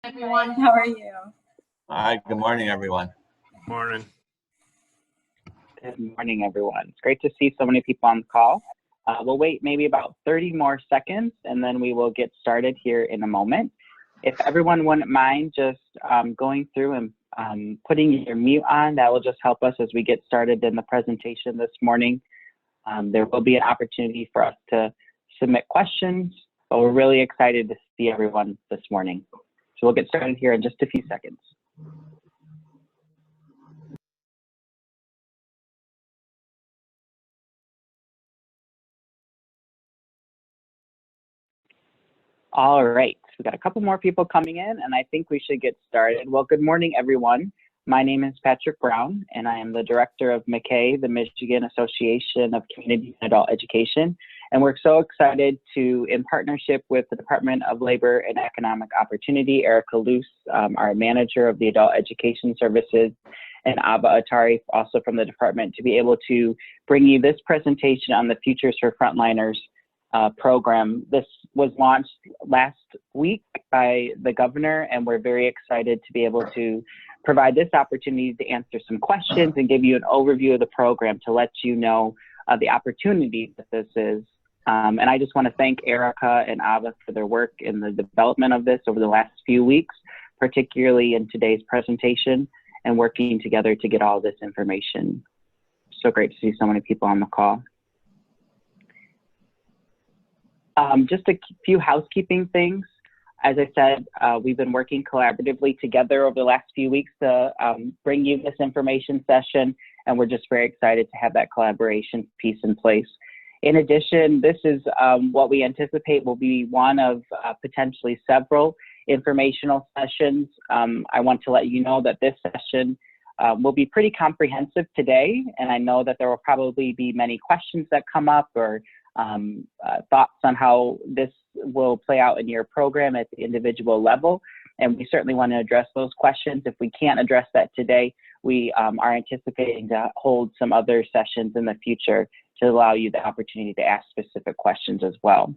Everyone, how are you? Hi, good morning, everyone. Morning. Good morning, everyone. It's great to see so many people on the call. We'll wait maybe about 30 more seconds, and then we will get started here in a moment. If everyone wouldn't mind just going through and putting your mute on, that will just help us as we get started in the presentation this morning. There will be an opportunity for us to submit questions, but we're really excited to see everyone this morning. So we'll get started here in just a few seconds. All right, we got a couple more people coming in, and I think we should get started. Well, good morning, everyone. My name is Patrick Brown, and I am the director of McKay, the Michigan Association of Community and Adult Education. And we're so excited to, in partnership with the Department of Labor and Economic Opportunity, Erica Luce, our manager of the Adult Education Services, and Ava Atari, also from the department, to be able to bring you this presentation on the Futures for Frontliners program. This was launched last week by the governor, and we're very excited to be able to provide this opportunity to answer some questions and give you an overview of the program to let you know the opportunity that this is. And I just want to thank Erica and Ava for their work in the development of this over the last few weeks, particularly in today's presentation, and working together to get all this information. So great to see so many people on the call. Just a few housekeeping things. As I said, we've been working collaboratively together over the last few weeks to bring you this information session, and we're just very excited to have that collaboration piece in place. In addition, this is what we anticipate will be one of potentially several informational sessions. I want to let you know that this session will be pretty comprehensive today, and I know that there will probably be many questions that come up or thoughts on how this will play out in your program at the individual level, and we certainly want to address those questions. If we can't address that today, we are anticipating to hold some other sessions in the future to allow you the opportunity to ask specific questions as well.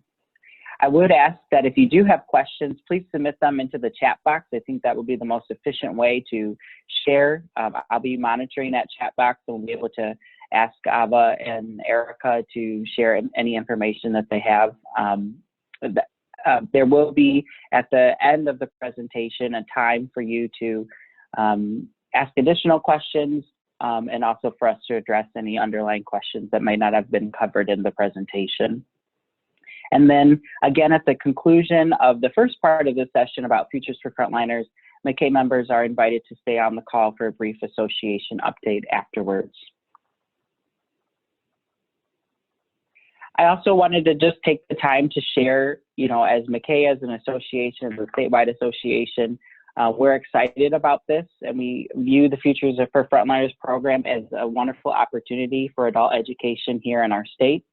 I would ask that if you do have questions, please submit them into the chat box. I think that would be the most efficient way to share. I'll be monitoring that chat box, and we'll be able to ask Ava and Erica to share any information that they have. There will be, at the end of the presentation, a time for you to ask additional questions and also for us to address any underlying questions that might not have been covered in the presentation. And then again, at the conclusion of the first part of the session about Futures for Frontliners, McKay members are invited to stay on the call for a brief association update afterwards. I also wanted to just take the time to share, as McKay, as an association, as a statewide association, we're excited about this, and we view the Futures for Frontliners program as a wonderful opportunity for adult education here in our state.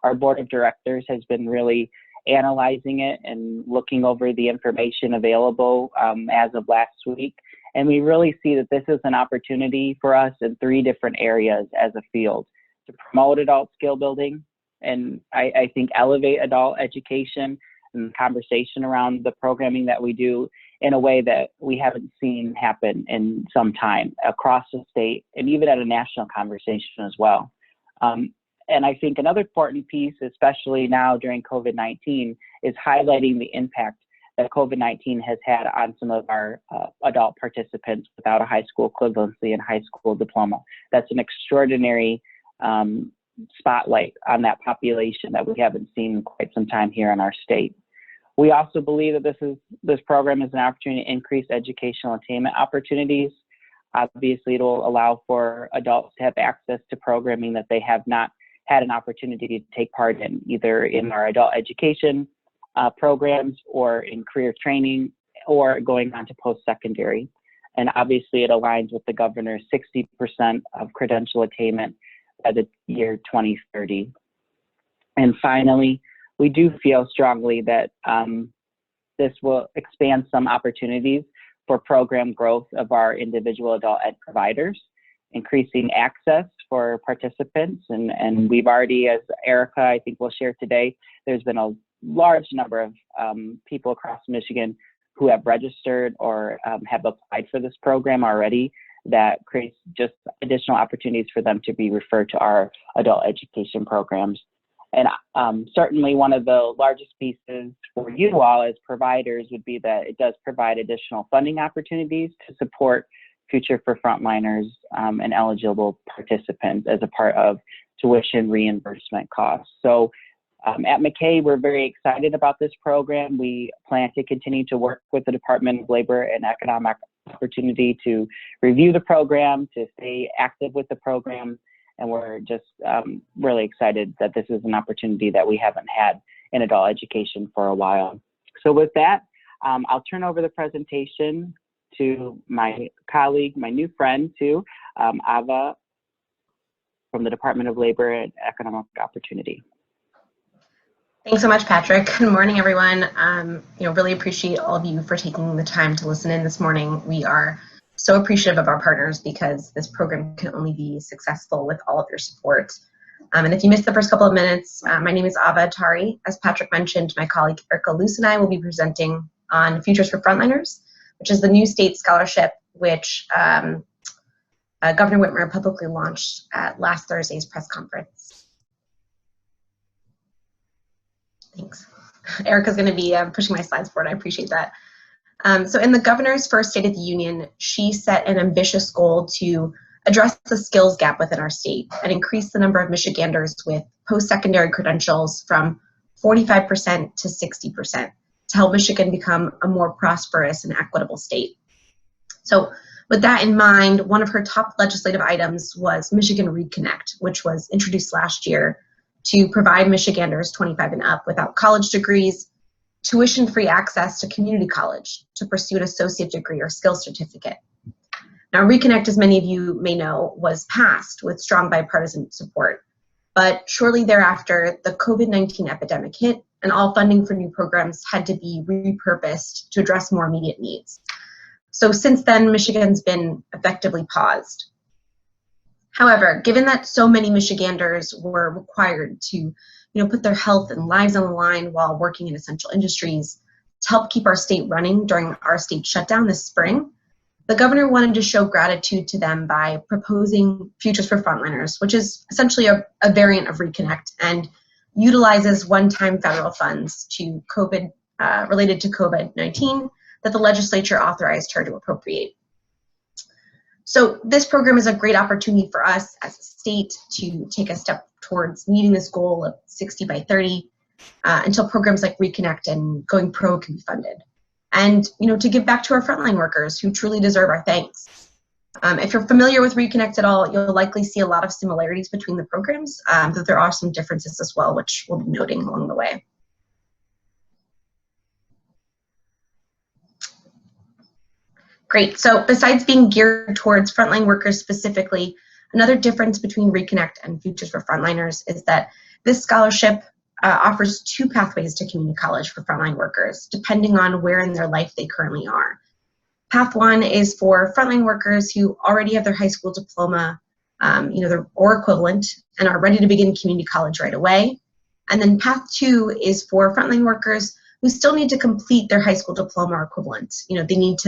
Our board of directors has been really analyzing it and looking over the information available as of last week. And we really see that this is an opportunity for us in 3 different areas as a field: to promote adult skill building, and I think elevate adult education and the conversation around the programming that we do in a way that we haven't seen happen in some time across the state, and even at a national conversation as well. And I think another important piece, especially now during COVID-19, is highlighting the impact that COVID-19 has had on some of our adult participants without a high school equivalency and high school diploma. That's an extraordinary spotlight on that population that we haven't seen in quite some time here in our state. We also believe that this program is an opportunity to increase educational attainment opportunities. Obviously, it will allow for adults to have access to programming that they have not had an opportunity to take part in, either in our adult education programs or in career training or going on to post-secondary. And obviously, it aligns with the governor's 60% of credential attainment by the year 2030. And finally, we do feel strongly that this will expand some opportunities for program growth of our individual adult ed providers, increasing access for participants. And we've already, as Erica, I think will share today, there's been a large number of people across Michigan who have registered or have applied for this program already. That creates just additional opportunities for them to be referred to our adult education programs. And certainly one of the largest pieces for you all as providers would be that it does provide additional funding opportunities to support Future for Frontliners and eligible participants as a part of tuition reimbursement costs. So at McKay, we're very excited about this program. We plan to continue to work with the Department of Labor and Economic Opportunity to review the program, to stay active with the program. And we're just really excited that this is an opportunity that we haven't had in adult education for a while. So with that, I'll turn over the presentation to my colleague, my new friend too, Ava from the Department of Labor and Economic Opportunity. Thanks so much, Patrick. Good morning, everyone. Really appreciate all of you for taking the time to listen in this morning. We are so appreciative of our partners because this program can only be successful with all of your support. And if you missed the first couple of minutes, my name is Ava Atari. As Patrick mentioned, my colleague Erica Luce and I will be presenting on Futures for Frontliners, which is the new state scholarship which Governor Whitmer publicly launched at last Thursday's press conference. Thanks. Erica's going to be pushing my slides forward. I appreciate that. So in the governor's first State of the Union, she set an ambitious goal to address the skills gap within our state and increase the number of Michiganders with post-secondary credentials from 45% to 60% to help Michigan become a more prosperous and equitable state. So with that in mind, one of her top legislative items was Michigan Reconnect, which was introduced last year to provide Michiganders 25 and up without college degrees, tuition-free access to community college to pursue an associate degree or skills certificate. Now, Reconnect, as many of you may know, was passed with strong bipartisan support, but shortly thereafter, the COVID-19 epidemic hit and all funding for new programs had to be repurposed to address more immediate needs. So since then, Michigan's been effectively paused. However, given that so many Michiganders were required to put their health and lives on the line while working in essential industries to help keep our state running during our state shutdown this spring, the governor wanted to show gratitude to them by proposing Futures for Frontliners, which is essentially a variant of Reconnect and utilizes one-time federal funds to related to COVID-19 that the legislature authorized her to appropriate. So this program is a great opportunity for us as a state to take a step towards meeting this goal of 60 by 30 until programs like Reconnect and Going Pro can be funded. And to give back to our frontline workers who truly deserve our thanks. If you're familiar with Reconnect at all, you'll likely see a lot of similarities between the programs, though there are some differences as well, which we'll be noting along the way. Great, so besides being geared towards frontline workers specifically, another difference between Reconnect and Futures for Frontliners is that this scholarship offers two pathways to community college for frontline workers, depending on where in their life they currently are. Path one is for frontline workers who already have their high school diploma or equivalent and are ready to begin community college right away. And then path two is for frontline workers who still need to complete their high school diploma or equivalent. They need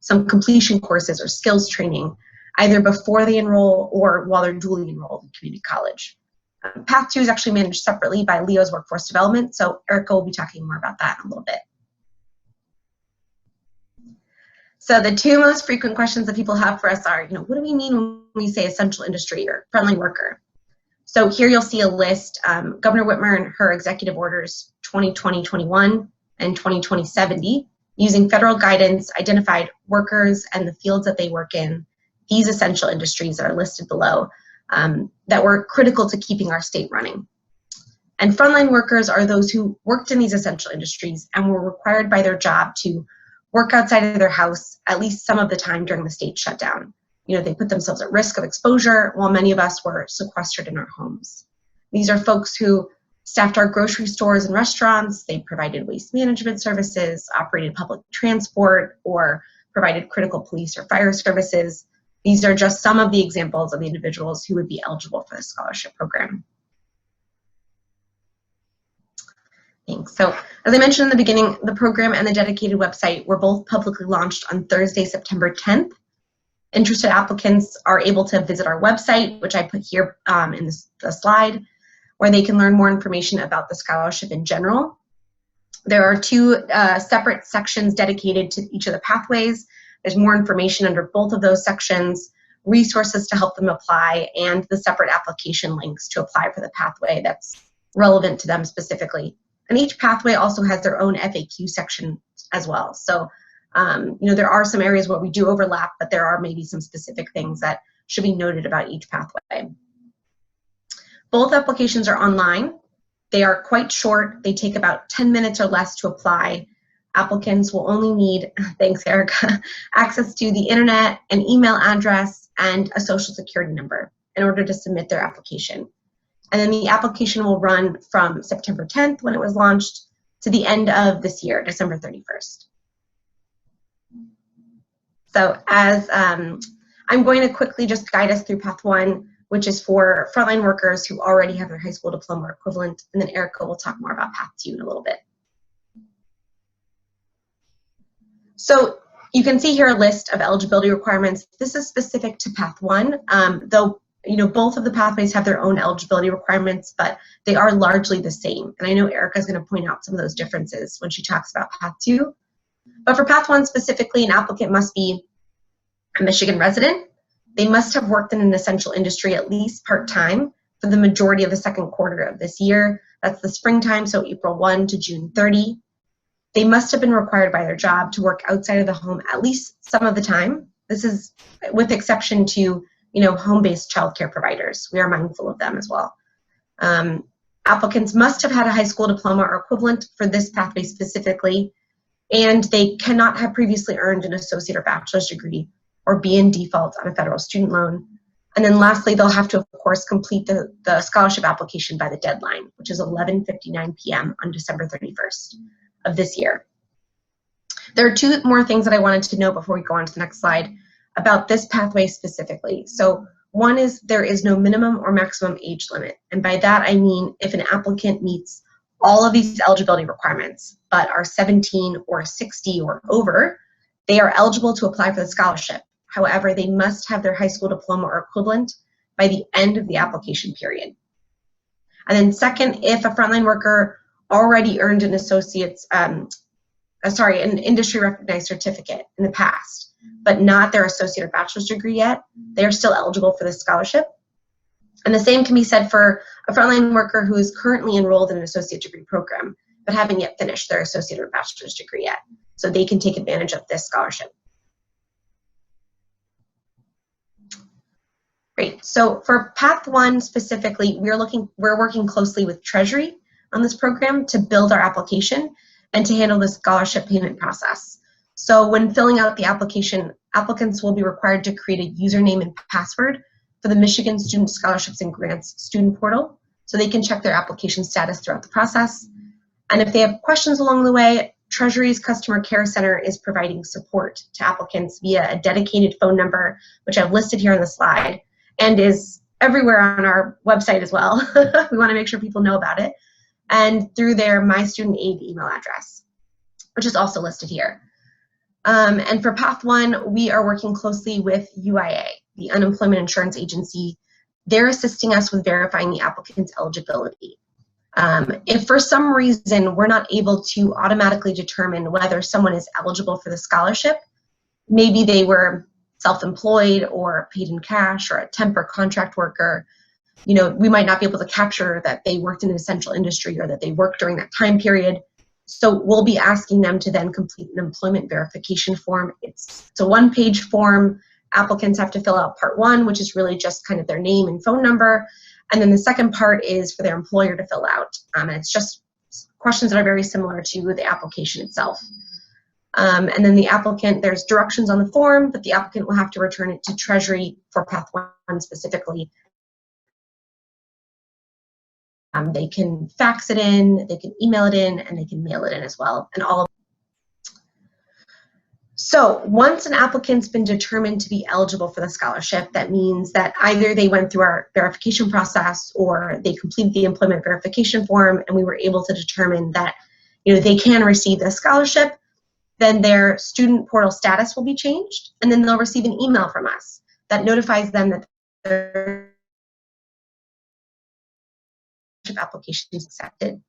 some completion courses or skills training either before they enroll or while they're dually enrolled in community college. Path two is actually managed separately by Leo's Workforce Development, so Erica will be talking more about that in a little bit. So the two most frequent questions that people have for us are, what do we mean when we say essential industry or frontline worker? So here you'll see a list. Governor Whitmer and her executive orders 2020-21 and 2020-70, using federal guidance, identified workers and the fields that they work in, these essential industries that are listed below, that were critical to keeping our state running. And frontline workers are those who worked in these essential industries and were required by their job to work outside of their house at least some of the time during the state shutdown. They put themselves at risk of exposure while many of us were sequestered in our homes. These are folks who staffed our grocery stores and restaurants, they provided waste management services, operated public transport, or provided critical police or fire services. These are just some of the examples of the individuals who would be eligible for the scholarship program. Thanks. So as I mentioned in the beginning, the program and the dedicated website were both publicly launched on Thursday, September 10th. Interested applicants are able to visit our website, which I put here in the slide, where they can learn more information about the scholarship in general. There are two separate sections dedicated to each of the pathways. There's more information under both of those sections, resources to help them apply, and the separate application links to apply for the pathway that's relevant to them specifically. And each pathway also has their own FAQ section as well. So, there are some areas where we do overlap, but there are maybe some specific things that should be noted about each pathway. Both applications are online. They are quite short. They take about 10 minutes or less to apply. Applicants will only need, thanks Erica, access to the internet, an email address, and a social security number in order to submit their application. And then the application will run from September 10th, when it was launched, to the end of this year, December 31st. So as I'm going to quickly just guide us through Path 1, which is for frontline workers who already have their high school diploma or equivalent, and then Erica will talk more about Path 2 in a little bit. So you can see here a list of eligibility requirements. This is specific to Path 1, though both of the pathways have their own eligibility requirements, but they are largely the same. And I know Erica is going to point out some of those differences when she talks about Path 2. But for Path 1 specifically, an applicant must be a Michigan resident. They must have worked in an essential industry at least part-time for the majority of the second quarter of this year. That's the springtime, so April 1 to June 30. They must have been required by their job to work outside of the home at least some of the time. This is with exception to home-based childcare providers. We are mindful of them as well. Applicants must have had a high school diploma or equivalent for this pathway specifically, and they cannot have previously earned an associate or bachelor's degree or be in default on a federal student loan. And then lastly, they'll have to, of course, complete the scholarship application by the deadline, which is 11:59 p.m. on December 31st of this year. There are two more things that I wanted to know before we go on to the next slide about this pathway specifically. So one is there is no minimum or maximum age limit. And by that I mean if an applicant meets all of these eligibility requirements but are 17 or 60 or over, they are eligible to apply for the scholarship. However, they must have their high school diploma or equivalent by the end of the application period. And then second, if a frontline worker already earned an associate's, an industry recognized certificate in the past, but not their associate or bachelor's degree yet, they are still eligible for this scholarship. And the same can be said for a frontline worker who is currently enrolled in an associate degree program, but haven't yet finished their associate or bachelor's degree yet. So they can take advantage of this scholarship. Great. So for Path 1 specifically, we're working closely with Treasury on this program to build our application and to handle the scholarship payment process. So when filling out the application, applicants will be required to create a username and password for the Michigan Student Scholarships and Grants student portal so they can check their application status throughout the process. And if they have questions along the way, Treasury's Customer Care Center is providing support to applicants via a dedicated phone number, which I've listed here on the slide, and is everywhere on our website as well. We want to make sure people know about it. And through their My Student Aid email address, which is also listed here. And for Path 1, we are working closely with UIA, the Unemployment Insurance Agency. They're assisting us with verifying the applicant's eligibility. If for some reason we're not able to automatically determine whether someone is eligible for the scholarship, maybe they were self-employed or paid in cash or a temp or contract worker, we might not be able to capture that they worked in an essential industry or that they worked during that time period. So we'll be asking them to then complete an employment verification form. It's a one-page form. Applicants have to fill out part 1, which is really just kind of their name and phone number. And then the second part is for their employer to fill out. And it's just questions that are very similar to the application itself. And then the applicant, there's directions on the form, but the applicant will have to return it to Treasury for Path 1 specifically. They can fax it in, they can email it in, and they can mail it in as well. And all of So once an applicant's been determined to be eligible for the scholarship, that means that either they went through our verification process or they completed the employment verification form and we were able to determine that they can receive the scholarship, then their student portal status will be changed, and then they'll receive an email from us that notifies them that their application is accepted.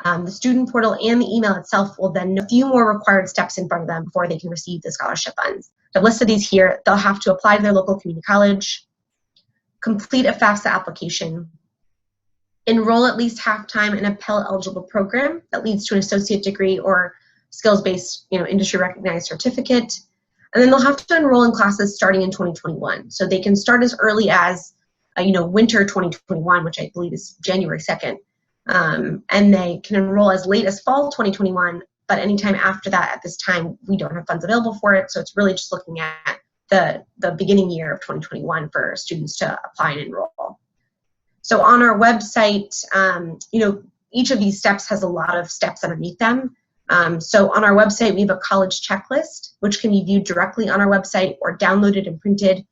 The student portal and the email itself will then know a few more required steps in front of them before they can receive the scholarship funds. I've listed these here. They'll have to apply to their local community college, complete a FAFSA application, enroll at least half-time in a Pell-eligible program that leads to an associate degree or skills-based, industry-recognized certificate, and then they'll have to enroll in classes starting in 2021. So they can start as early as, winter 2021, which I believe is January 2nd. And they can enroll as late as fall 2021, but anytime after that, at this time, we don't have funds available for it. So it's really just looking at the beginning year of 2021 for students to apply and enroll. So on our website, each of these steps has a lot of steps underneath them. So on our website, we have a college checklist, which can be viewed directly on our website or downloaded and printed.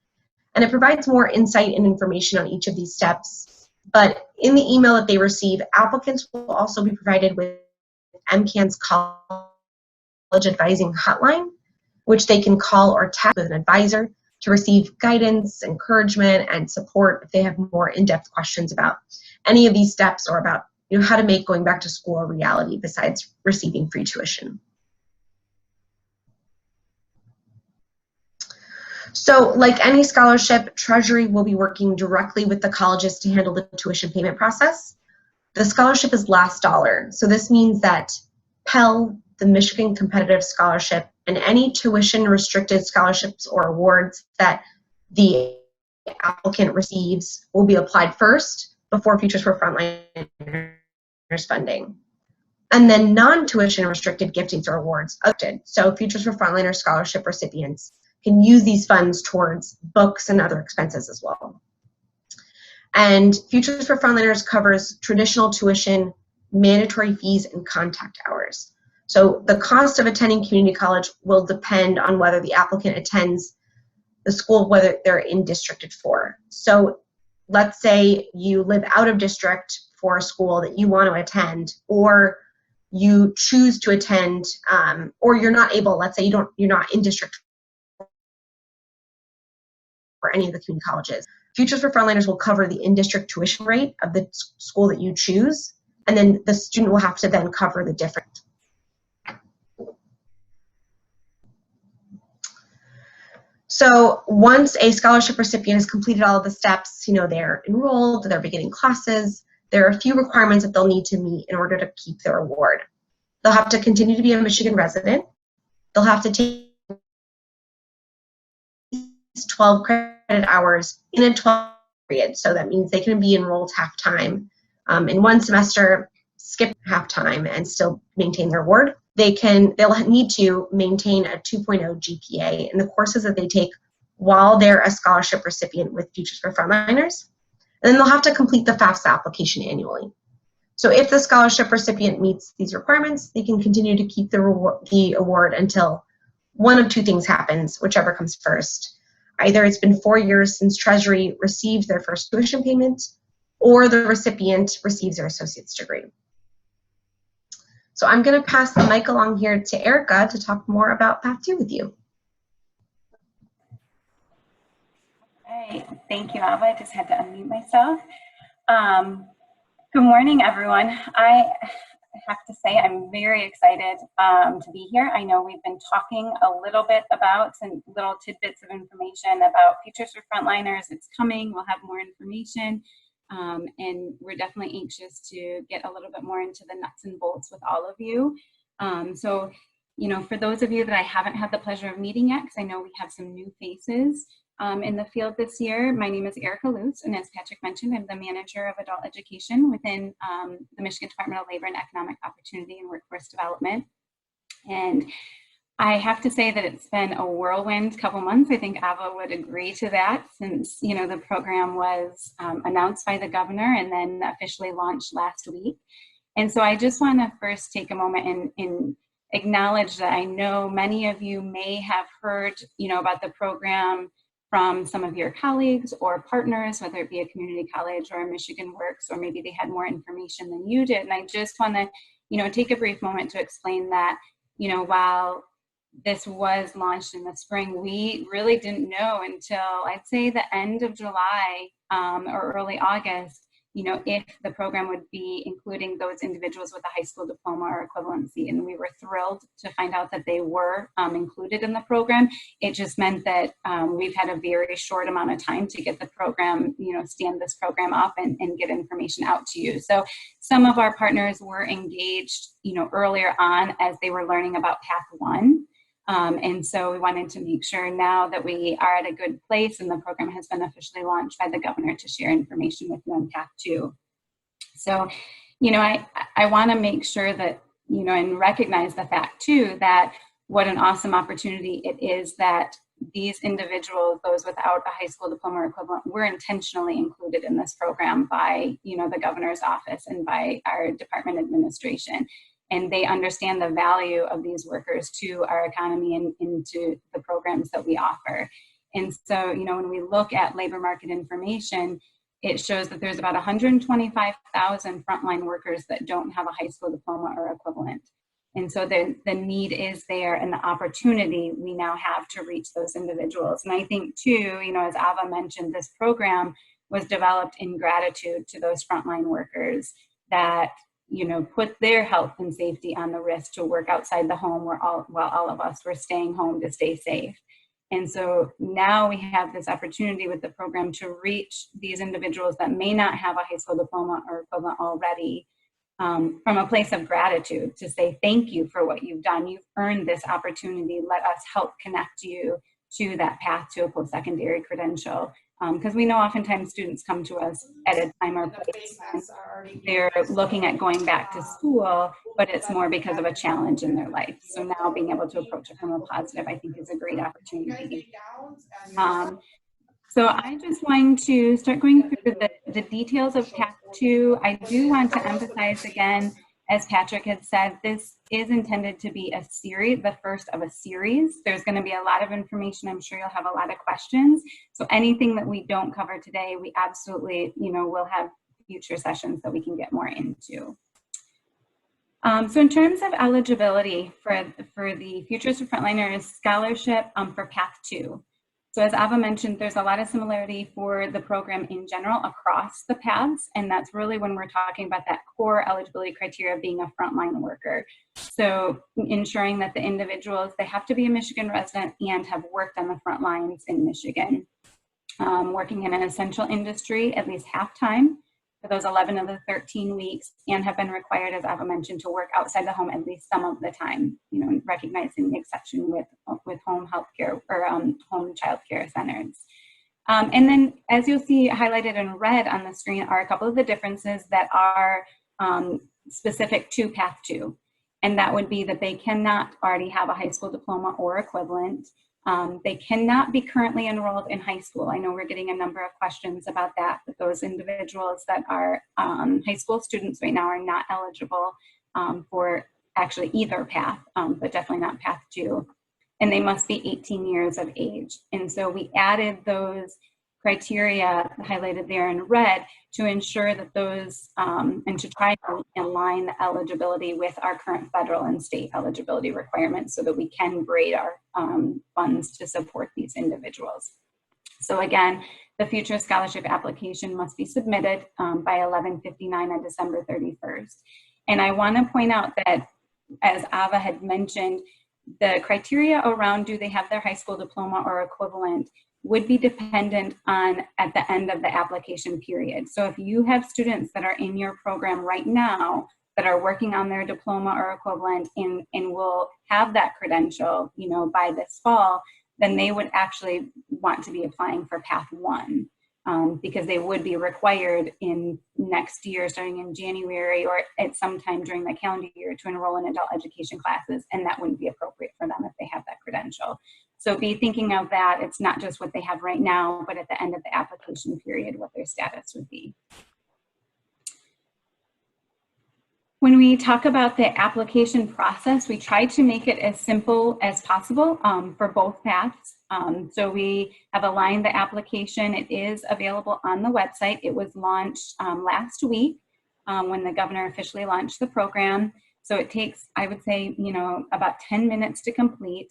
And it provides more insight and information on each of these steps. But in the email that they receive, applicants will also be provided with MCAN's college advising hotline, which they can call or text with an advisor to receive guidance, encouragement, and support if they have more in-depth questions about any of these steps or about how to make going back to school a reality besides receiving free tuition. So like any scholarship, Treasury will be working directly with the colleges to handle the tuition payment process. The scholarship is last dollar. So this means that Pell, the Michigan Competitive Scholarship, and any tuition restricted scholarships or awards that the applicant receives will be applied first before Futures for Frontliners funding. And then non-tuition restricted giftings or awards adopted. So Futures for Frontliners scholarship recipients can use these funds towards books and other expenses as well. And Futures for Frontliners covers traditional tuition, mandatory fees, and contact hours. So the cost of attending community college will depend on whether the applicant attends the school, whether they're in districted for. So let's say you live out of district for a school that you want to attend, or you choose to attend, or you're not able, let's say you're not in district for any of the community colleges. Futures for Frontliners will cover the in-district tuition rate of the school that you choose, and then the student will have to then cover the difference. So once a scholarship recipient has completed all of the steps, they're enrolled, they're beginning classes, there are a few requirements that they'll need to meet in order to keep their award. They'll have to continue to be a Michigan resident. They'll have to take 12 credit hours in a 12 period. So that means they can be enrolled half-time in one semester, skip half-time, and still maintain their award. They'll need to maintain a 2.0 GPA in the courses that they take while they're a scholarship recipient with Futures for Frontliners. And then they'll have to complete the FAFSA application annually. So if the scholarship recipient meets these requirements, they can continue to keep the award until one of two things happens, whichever comes first. Either it's been 4 years since Treasury received their first tuition payment, or the recipient receives their associate's degree. So I'm going to pass the mic along here to Erica to talk more about Path 2 with you. All right, thank you, Ava. I just had to unmute myself. Good morning, everyone. I have to say I'm very excited to be here. I know we've been talking a little bit about some little tidbits of information about Futures for Frontliners. It's coming. We'll have more information. And we're definitely anxious to get a little bit more into the nuts and bolts with all of you. So, for those of you that I haven't had the pleasure of meeting yet, because I know we have some new faces in the field this year, my name is Erica Lutz, and as Patrick mentioned, I'm the manager of adult education within the Michigan Department of Labor and Economic Opportunity and Workforce Development. And I have to say that it's been a whirlwind couple months. I think Ava would agree to that, since the program was announced by the governor and then officially launched last week. And so I just want to first take a moment and acknowledge that I know many of you may have heard, about the program from some of your colleagues or partners, whether it be a community college or a Michigan Works, or maybe they had more information than you did. And I just want to, take a brief moment to explain that, while this was launched in the spring, we really didn't know until I'd say the end of July or early August, if the program would be including those individuals with a high school diploma or equivalency. And we were thrilled to find out that they were included in the program. It just meant that we've had a very short amount of time to get the program, stand this program up and get information out to you. So some of our partners were engaged, earlier on as they were learning about Path 1. And so we wanted to make sure now that we are at a good place and the program has been officially launched by the governor to share information with you on Path 2. So, I want to make sure that, and recognize the fact too, that what an awesome opportunity it is that these individuals, those without a high school diploma or equivalent, were intentionally included in this program by, the governor's office and by our department administration. And they understand the value of these workers to our economy and into the programs that we offer. And so, when we look at labor market information, it shows that there's about 125,000 frontline workers that don't have a high school diploma or equivalent. And so the need is there, and the opportunity we now have to reach those individuals. And I think too, as Ava mentioned, this program was developed in gratitude to those frontline workers that put their health and safety on the risk to work outside the home while all of us were staying home to stay safe. And so now we have this opportunity with the program to reach these individuals that may not have a high school diploma or equivalent already, from a place of gratitude, to say thank you for what you've done. You've earned this opportunity. Let us help connect you to that path to a post-secondary credential. Because we know oftentimes students come to us at a time or place they're looking at going back to school, but it's more because of a challenge in their life. So now being able to approach it from a positive, I think, is a great opportunity. So I just want to start going through the details of Path 2. I do want to emphasize again, as Patrick had said, this is intended to be a series, the first of a series. There's going to be a lot of information. I'm sure you'll have a lot of questions. So anything that we don't cover today, we absolutely, will have future sessions that we can get more into. So in terms of eligibility for the Futures for Frontliners Scholarship for Path 2. So as Ava mentioned, there's a lot of similarity for the program in general across the paths, and that's really when we're talking about that core eligibility criteria of being a frontline worker. So ensuring that the individuals, they have to be a Michigan resident and have worked on the front lines in Michigan, working in an essential industry at least half-time for those 11 of the 13 weeks, and have been required, as Ava mentioned, to work outside the home at least some of the time, recognizing the exception with home health care or home child care centers. And then, as you'll see highlighted in red on the screen, are a couple of the differences that are specific to Path 2. And that would be that they cannot already have a high school diploma or equivalent. They cannot be currently enrolled in high school. I know we're getting a number of questions about that, but those individuals that are high school students right now are not eligible for actually either path, but definitely not Path 2. And they must be 18 years of age. And so we added those criteria highlighted there in red to ensure that those, and to try to align the eligibility with our current federal and state eligibility requirements so that we can grade our funds to support these individuals. So again, the future scholarship application must be submitted by 11:59 on December 31st. And I want to point out that, as Ava had mentioned, the criteria around do they have their high school diploma or equivalent would be dependent on at the end of the application period. So if you have students that are in your program right now that are working on their diploma or equivalent and will have that credential, by this fall, then they would actually want to be applying for Path 1. Because they would be required in next year, starting in January or at some time during the calendar year, to enroll in adult education classes, and that wouldn't be appropriate for them if they have that credential. So be thinking of that. It's not just what they have right now, but at the end of the application period, what their status would be. When we talk about the application process, we try to make it as simple as possible for both paths. So we have aligned the application. It is available on the website. It was launched last week when the governor officially launched the program. So it takes, I would say, about 10 minutes to complete.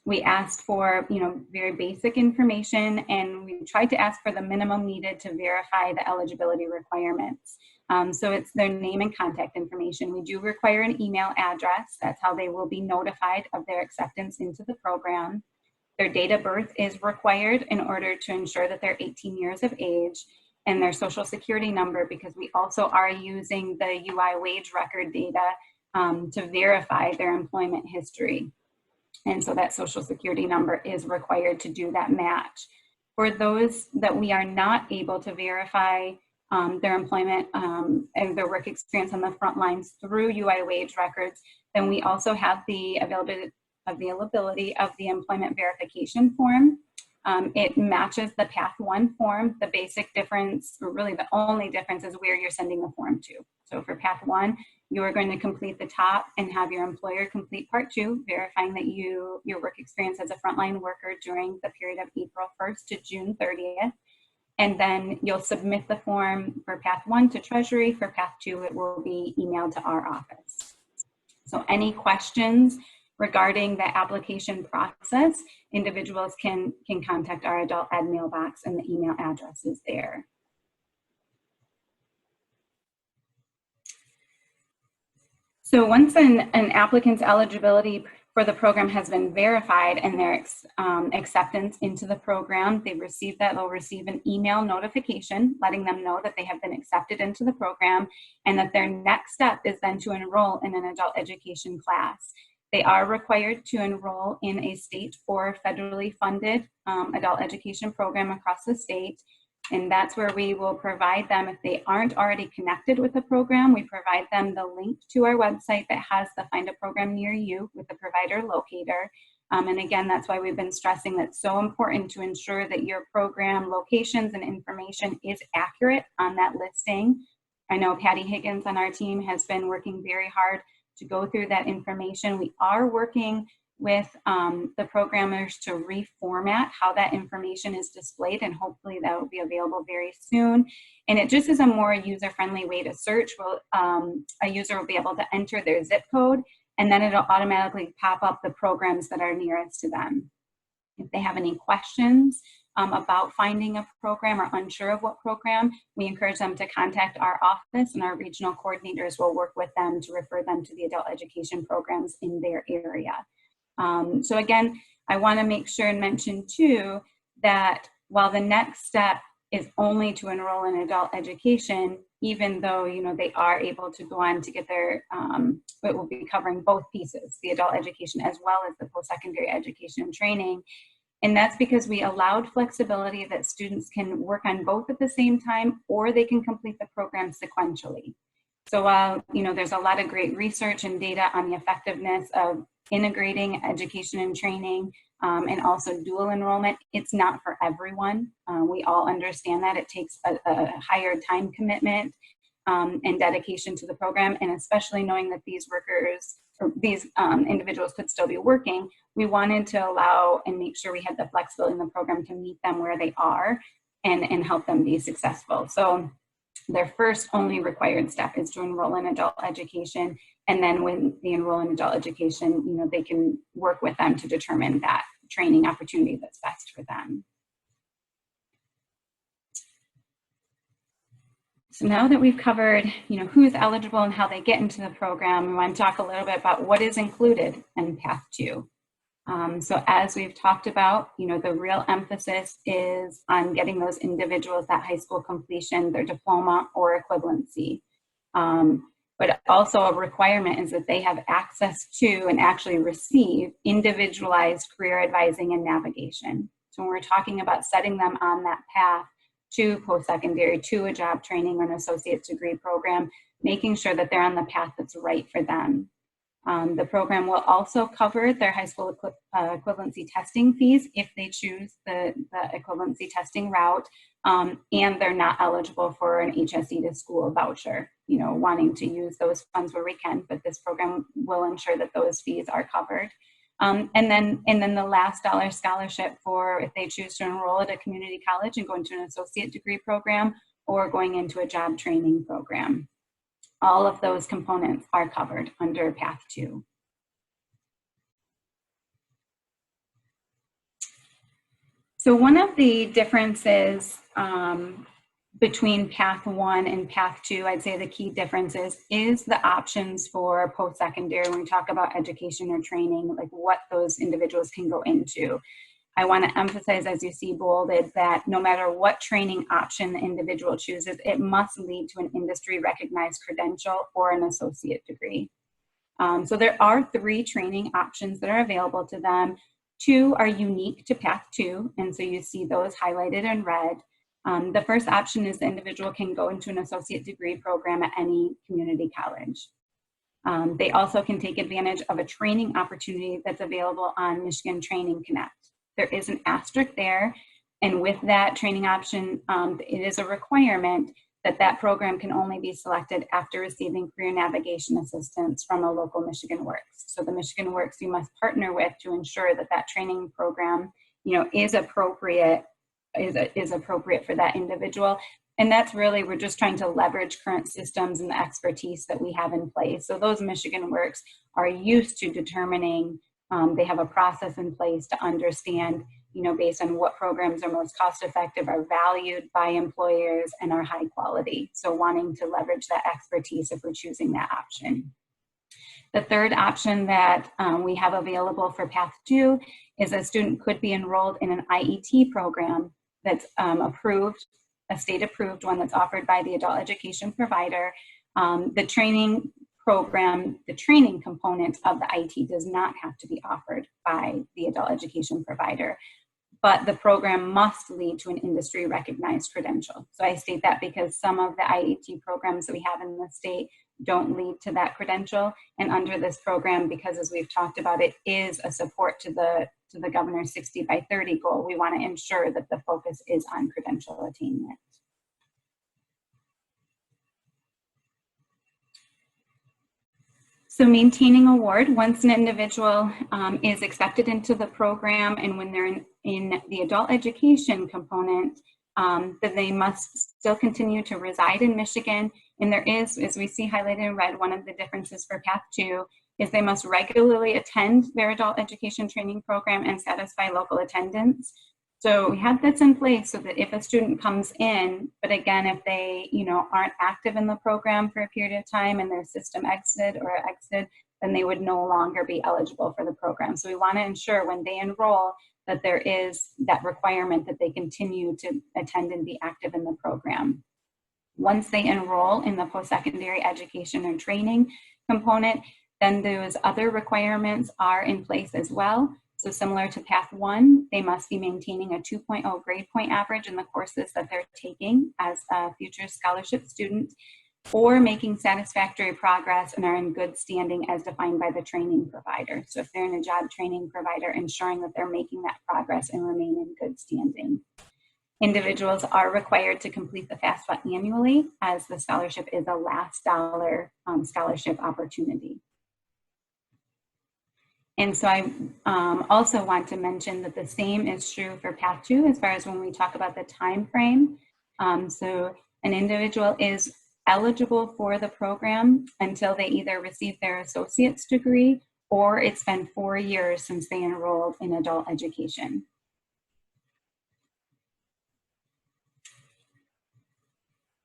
We asked for, very basic information, and we tried to ask for the minimum needed to verify the eligibility requirements. So it's their name and contact information. We do require an email address. That's how they will be notified of their acceptance into the program. Their date of birth is required in order to ensure that they're 18 years of age, and their social security number, because we also are using the UI wage record data to verify their employment history. And so that social security number is required to do that match. For those that we are not able to verify their employment and their work experience on the front lines through UI wage records, then we also have the availability of the employment verification form. It matches the Path 1 form. The basic difference, or really the only difference, is where you're sending the form to. So for Path 1, you are going to complete the top and have your employer complete Part 2, verifying that your work experience as a frontline worker during the period of April 1st to June 30th. And then you'll submit the form for Path 1 to Treasury. For Path 2, it will be emailed to our office. So any questions regarding the application process, individuals can contact our adult ed mailbox, and the email address is there. So once an applicant's eligibility for the program has been verified and their acceptance into the program, they'll receive an email notification letting them know that they have been accepted into the program, and that their next step is then to enroll in an adult education class. They are required to enroll in a state or federally funded adult education program across the state. And that's where we will provide them, if they aren't already connected with the program, we provide them the link to our website that has the Find a Program Near You with the provider locator. And again, that's why we've been stressing that it's so important to ensure that your program locations and information is accurate on that listing. I know Patty Higgins on our team has been working very hard to go through that information. We are working with the programmers to reformat how that information is displayed, and hopefully that will be available very soon. And it just is a more user-friendly way to search. A user will be able to enter their zip code, and then it'll automatically pop up the programs that are nearest to them. If they have any questions about finding a program or unsure of what program, we encourage them to contact our office, and our regional coordinators will work with them to refer them to the adult education programs in their area. So again, I want to make sure and mention too that while the next step is only to enroll in adult education, even though they are able to go on to get their, it will be covering both pieces, the adult education as well as the post-secondary education and training. And that's because we allowed flexibility that students can work on both at the same time, or they can complete the program sequentially. So while there's a lot of great research and data on the effectiveness of integrating education and training and also dual enrollment, it's not for everyone. We all understand that it takes a higher time commitment and dedication to the program, and especially knowing that these workers or these individuals could still be working, we wanted to allow and make sure we had the flexibility in the program to meet them where they are and help them be successful. So their first only required step is to enroll in adult education, and then when they enroll in adult education, they can work with them to determine that training opportunity that's best for them. So now that we've covered, who's eligible and how they get into the program, we want to talk a little bit about what is included in Path 2. So as we've talked about, the real emphasis is on getting those individuals that high school completion, their diploma or equivalency. But also a requirement is that they have access to and actually receive individualized career advising and navigation. So when we're talking about setting them on that path to post-secondary, to a job training or an associate's degree program, making sure that they're on the path that's right for them. The program will also cover their high school equivalency testing fees if they choose the equivalency testing route. and they're not eligible for an HSE to school voucher, wanting to use those funds where we can, but this program will ensure that those fees are covered. And then the last dollar scholarship for if they choose to enroll at a community college and go into an associate degree program or going into a job training program. All of those components are covered under Path 2. So one of the differences between Path 1 and Path 2, I'd say the key differences is the options for post-secondary when we talk about education or training, like what those individuals can go into. I want to emphasize, as you see bolded, that no matter what training option the individual chooses, it must lead to an industry recognized credential or an associate degree. So there are 3 training options that are available to them. 2 are unique to Path 2, and so you see those highlighted in red. The first option is the individual can go into an associate degree program at any community college. They also can take advantage of a training opportunity that's available on Michigan Training Connect. There is an asterisk there, and with that training option, it is a requirement that that program can only be selected after receiving career navigation assistance from a local Michigan Works. So the Michigan Works you must partner with to ensure that that training program, is appropriate for that individual. And that's really, we're just trying to leverage current systems and the expertise that we have in place. So those Michigan Works are used to determining, they have a process in place to understand, based on what programs are most cost effective, are valued by employers, and are high quality. So wanting to leverage that expertise if we're choosing that option. The third option that we have available for Path 2 is a student could be enrolled in an IET program that's approved, a state approved one that's offered by the adult education provider. The training program, the training component of the IET does not have to be offered by the adult education provider, but the program must lead to an industry recognized credential. So I state that because some of the IET programs that we have in the state don't lead to that credential. And under this program, because as we've talked about, it is a support to the governor's 60 by 30 goal, we want to ensure that the focus is on credential attainment. So maintaining award, once an individual is accepted into the program and when they're in the adult education component, then they must still continue to reside in Michigan. And there is, as we see highlighted in red, one of the differences for Path 2 is they must regularly attend their adult education training program and satisfy local attendance. So we have this in place so that if a student comes in, but again, if they aren't active in the program for a period of time and their system exited, then they would no longer be eligible for the program. So we want to ensure when they enroll that there is that requirement that they continue to attend and be active in the program. Once they enroll in the post-secondary education and training component, then those other requirements are in place as well. So similar to Path 1, they must be maintaining a 2.0 grade point average in the courses that they're taking as a future scholarship student, or making satisfactory progress and are in good standing as defined by the training provider. So if they're in a job training provider, ensuring that they're making that progress and remain in good standing. Individuals are required to complete the FAFSA annually, as the scholarship is a last dollar scholarship opportunity. And so I also want to mention that the same is true for Path 2 as far as when we talk about the time frame. So an individual is eligible for the program until they either receive their associate's degree or it's been 4 years since they enrolled in adult education.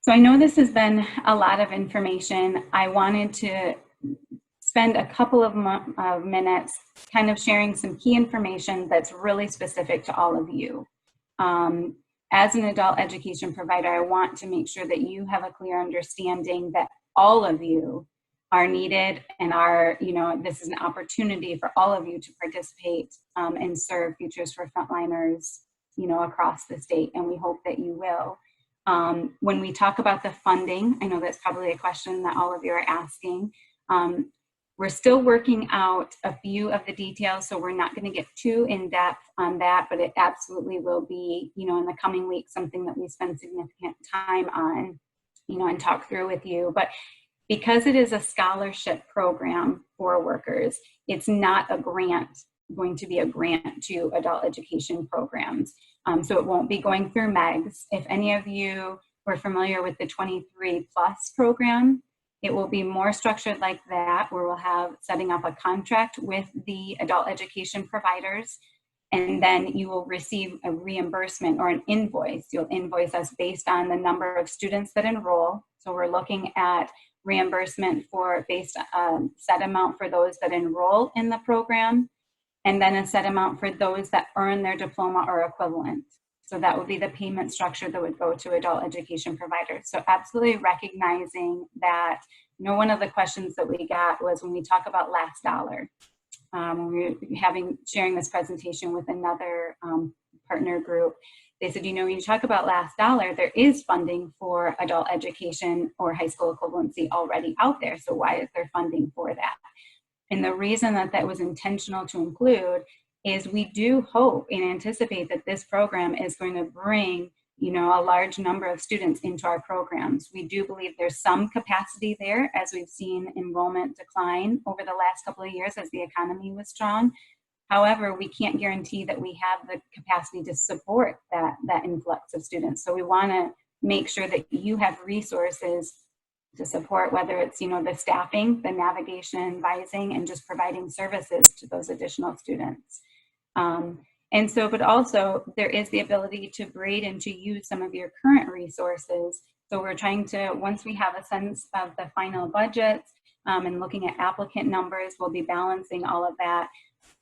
So I know this has been a lot of information. I wanted to spend a couple of minutes kind of sharing some key information that's really specific to all of you. As an adult education provider, I want to make sure that you have a clear understanding that all of you are needed and are, this is an opportunity for all of you to participate and serve Futures for Frontliners, across the state, and we hope that you will. When we talk about the funding, I know that's probably a question that all of you are asking. We're still working out a few of the details, so we're not going to get too in depth on that, but it absolutely will be, in the coming weeks, something that we spend significant time on, and talk through with you. But because it is a scholarship program for workers, it's not going to be a grant to adult education programs. So it won't be going through MEGS. If any of you were familiar with the 23 Plus program, it will be more structured like that, where we'll have setting up a contract with the adult education providers, and then you will receive a reimbursement or an invoice. You'll invoice us based on the number of students that enroll. So we're looking at reimbursement based on set amount for those that enroll in the program, and then a set amount for those that earn their diploma or equivalent. So that would be the payment structure that would go to adult education providers. So absolutely recognizing that, one of the questions that we got was when we talk about last dollar. When we were sharing this presentation with another partner group, they said, when you talk about last dollar, there is funding for adult education or high school equivalency already out there. So why is there funding for that? And the reason that was intentional to include is we do hope and anticipate that this program is going to bring, a large number of students into our programs. We do believe there's some capacity there, as we've seen enrollment decline over the last couple of years as the economy was strong. However, we can't guarantee that we have the capacity to support that influx of students. So we want to make sure that you have resources to support, whether it's, the staffing, the navigation, advising, and just providing services to those additional students. But also there is the ability to braid and to use some of your current resources. So we're trying to, once we have a sense of the final budgets and looking at applicant numbers, we'll be balancing all of that,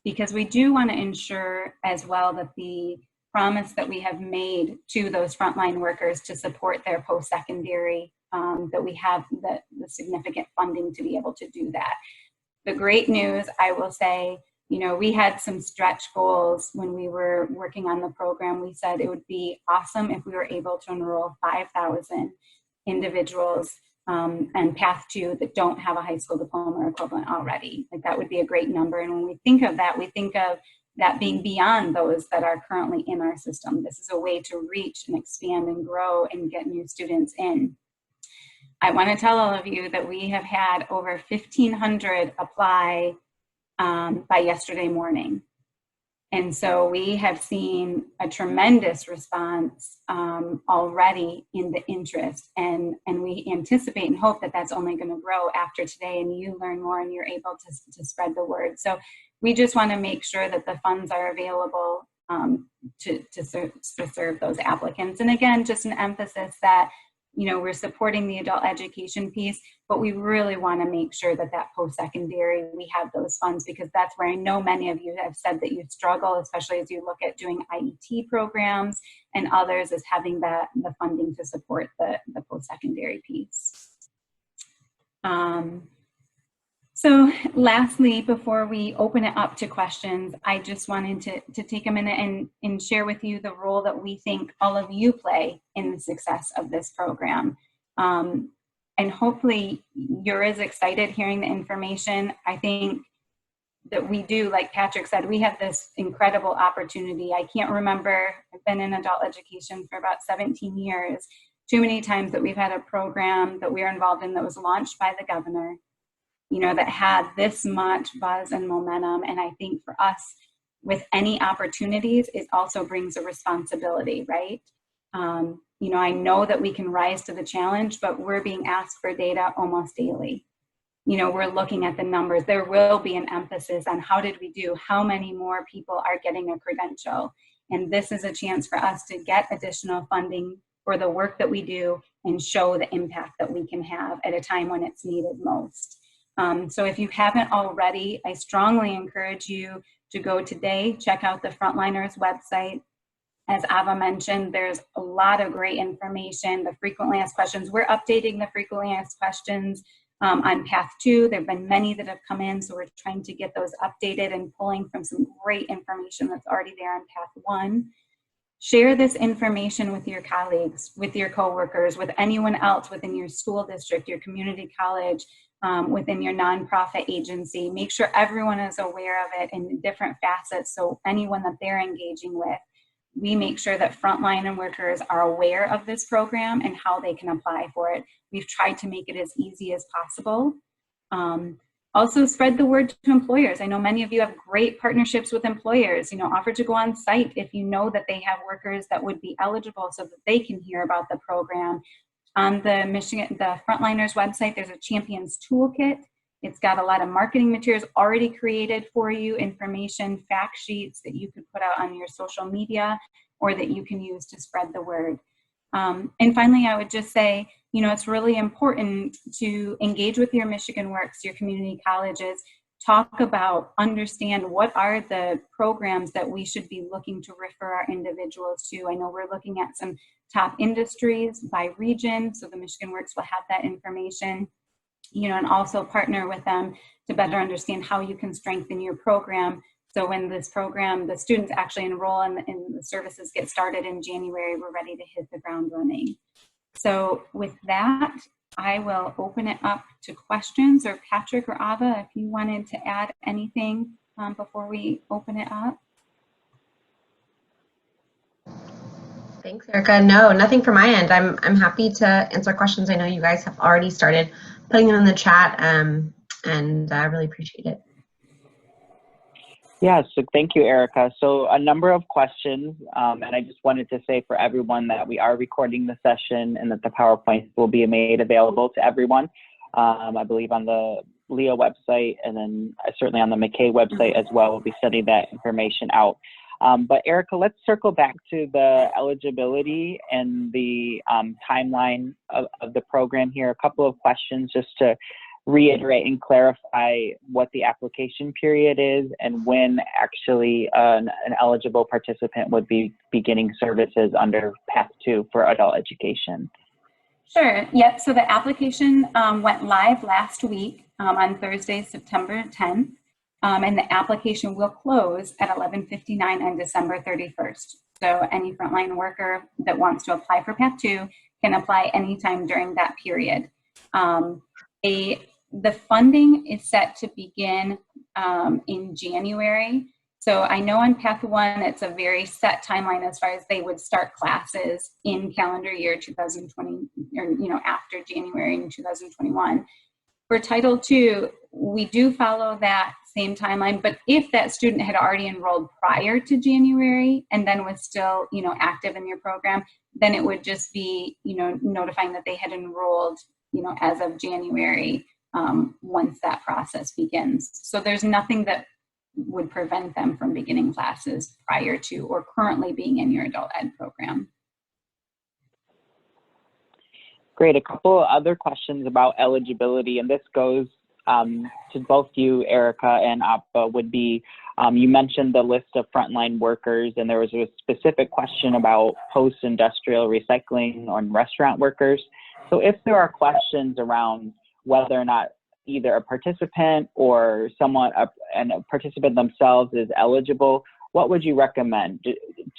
because we do want to ensure as well that the promise that we have made to those frontline workers to support their post-secondary, that we have the significant funding to be able to do that. The great news, I will say, we had some stretch goals when we were working on the program. We said it would be awesome if we were able to enroll 5,000 individuals and Path 2 that don't have a high school diploma or equivalent already. Like, that would be a great number. And when we think of that, we think of that being beyond those that are currently in our system. This is a way to reach and expand and grow and get new students in. I want to tell all of you that we have had over 1,500 apply by yesterday morning. And so we have seen a tremendous response already in the interest, and we anticipate and hope that that's only going to grow after today and you learn more and you're able to spread the word. So we just want to make sure that the funds are available to serve those applicants. And again, just an emphasis that we're supporting the adult education piece, but we really want to make sure that post-secondary, we have those funds, because that's where I know many of you have said that you struggle, especially as you look at doing IET programs, and others is having the funding to support the post-secondary piece. So lastly, before we open it up to questions, I just wanted to take a minute and share with you the role that we think all of you play in the success of this program. And hopefully you're as excited hearing the information. I think that we do, like Patrick said, we have this incredible opportunity. I can't remember, I've been in adult education for about 17 years, too many times that we've had a program that we're involved in that was launched by the governor, that had this much buzz and momentum. And I think for us, with any opportunities, it also brings a responsibility, right? I know that we can rise to the challenge, but we're being asked for data almost daily. We're looking at the numbers. There will be an emphasis on how did we do, how many more people are getting a credential. And this is a chance for us to get additional funding for the work that we do and show the impact that we can have at a time when it's needed most. So if you haven't already, I strongly encourage you to go today, check out the Frontliners website. As Ava mentioned, there's a lot of great information, the frequently asked questions. We're updating the frequently asked questions on Path 2. There have been many that have come in, so we're trying to get those updated and pulling from some great information that's already there on Path 1. Share this information with your colleagues, with your coworkers, with anyone else within your school district, your community college. within your nonprofit agency. Make sure everyone is aware of it in different facets, so anyone that they're engaging with, we make sure that frontline workers are aware of this program and how they can apply for it. We've tried to make it as easy as possible. Also spread the word to employers. I know many of you have great partnerships with employers. Offer to go on site if you know that they have workers that would be eligible so that they can hear about the program. On the Frontliners website, there's a Champions Toolkit. It's got a lot of marketing materials already created for you, information, fact sheets that you could put out on your social media or that you can use to spread the word. And finally, I would just say, it's really important to engage with your Michigan Works, your community colleges, talk about, understand what are the programs that we should be looking to refer our individuals to. I know we're looking at some top industries by region, so the Michigan Works will have that information, and also partner with them to better understand how you can strengthen your program. So when this program, the students actually enroll and the services get started in January, we're ready to hit the ground running. So with that, I will open it up to questions, or Patrick or Ava, if you wanted to add anything before we open it up. Thanks, Erica. No, nothing from my end. I'm happy to answer questions. I know you guys have already started putting them in the chat, and I really appreciate it. Yeah, so thank you, Erica. So a number of questions, and I just wanted to say for everyone that we are recording the session and that the PowerPoints will be made available to everyone. I believe on the LEO website, and then certainly on the McKay website as well. We'll be sending that information out. But Erica, let's circle back to the eligibility and the timeline of the program here. A couple of questions just to reiterate and clarify what the application period is and when actually an eligible participant would be beginning services under Path 2 for adult education. Sure. Yep. So the application went live last week on Thursday, September 10th. And the application will close at 11:59 on December 31st. So any frontline worker that wants to apply for Path 2 can apply anytime during that period. The funding is set to begin in January. So I know on Path 1, it's a very set timeline as far as they would start classes in calendar year 2020, or after January in 2021. For Title II, we do follow that same timeline, but if that student had already enrolled prior to January and then was still, active in your program, then it would just be, notifying that they had enrolled, as of January, once that process begins. So there's nothing that would prevent them from beginning classes prior to or currently being in your adult ed program. Great. A couple of other questions about eligibility, and this goes to both you, Erica and Appa, would be, you mentioned the list of frontline workers, and there was a specific question about post-industrial recycling on restaurant workers. So if there are questions around whether or not either a participant or someone, and a participant themselves is eligible, what would you recommend?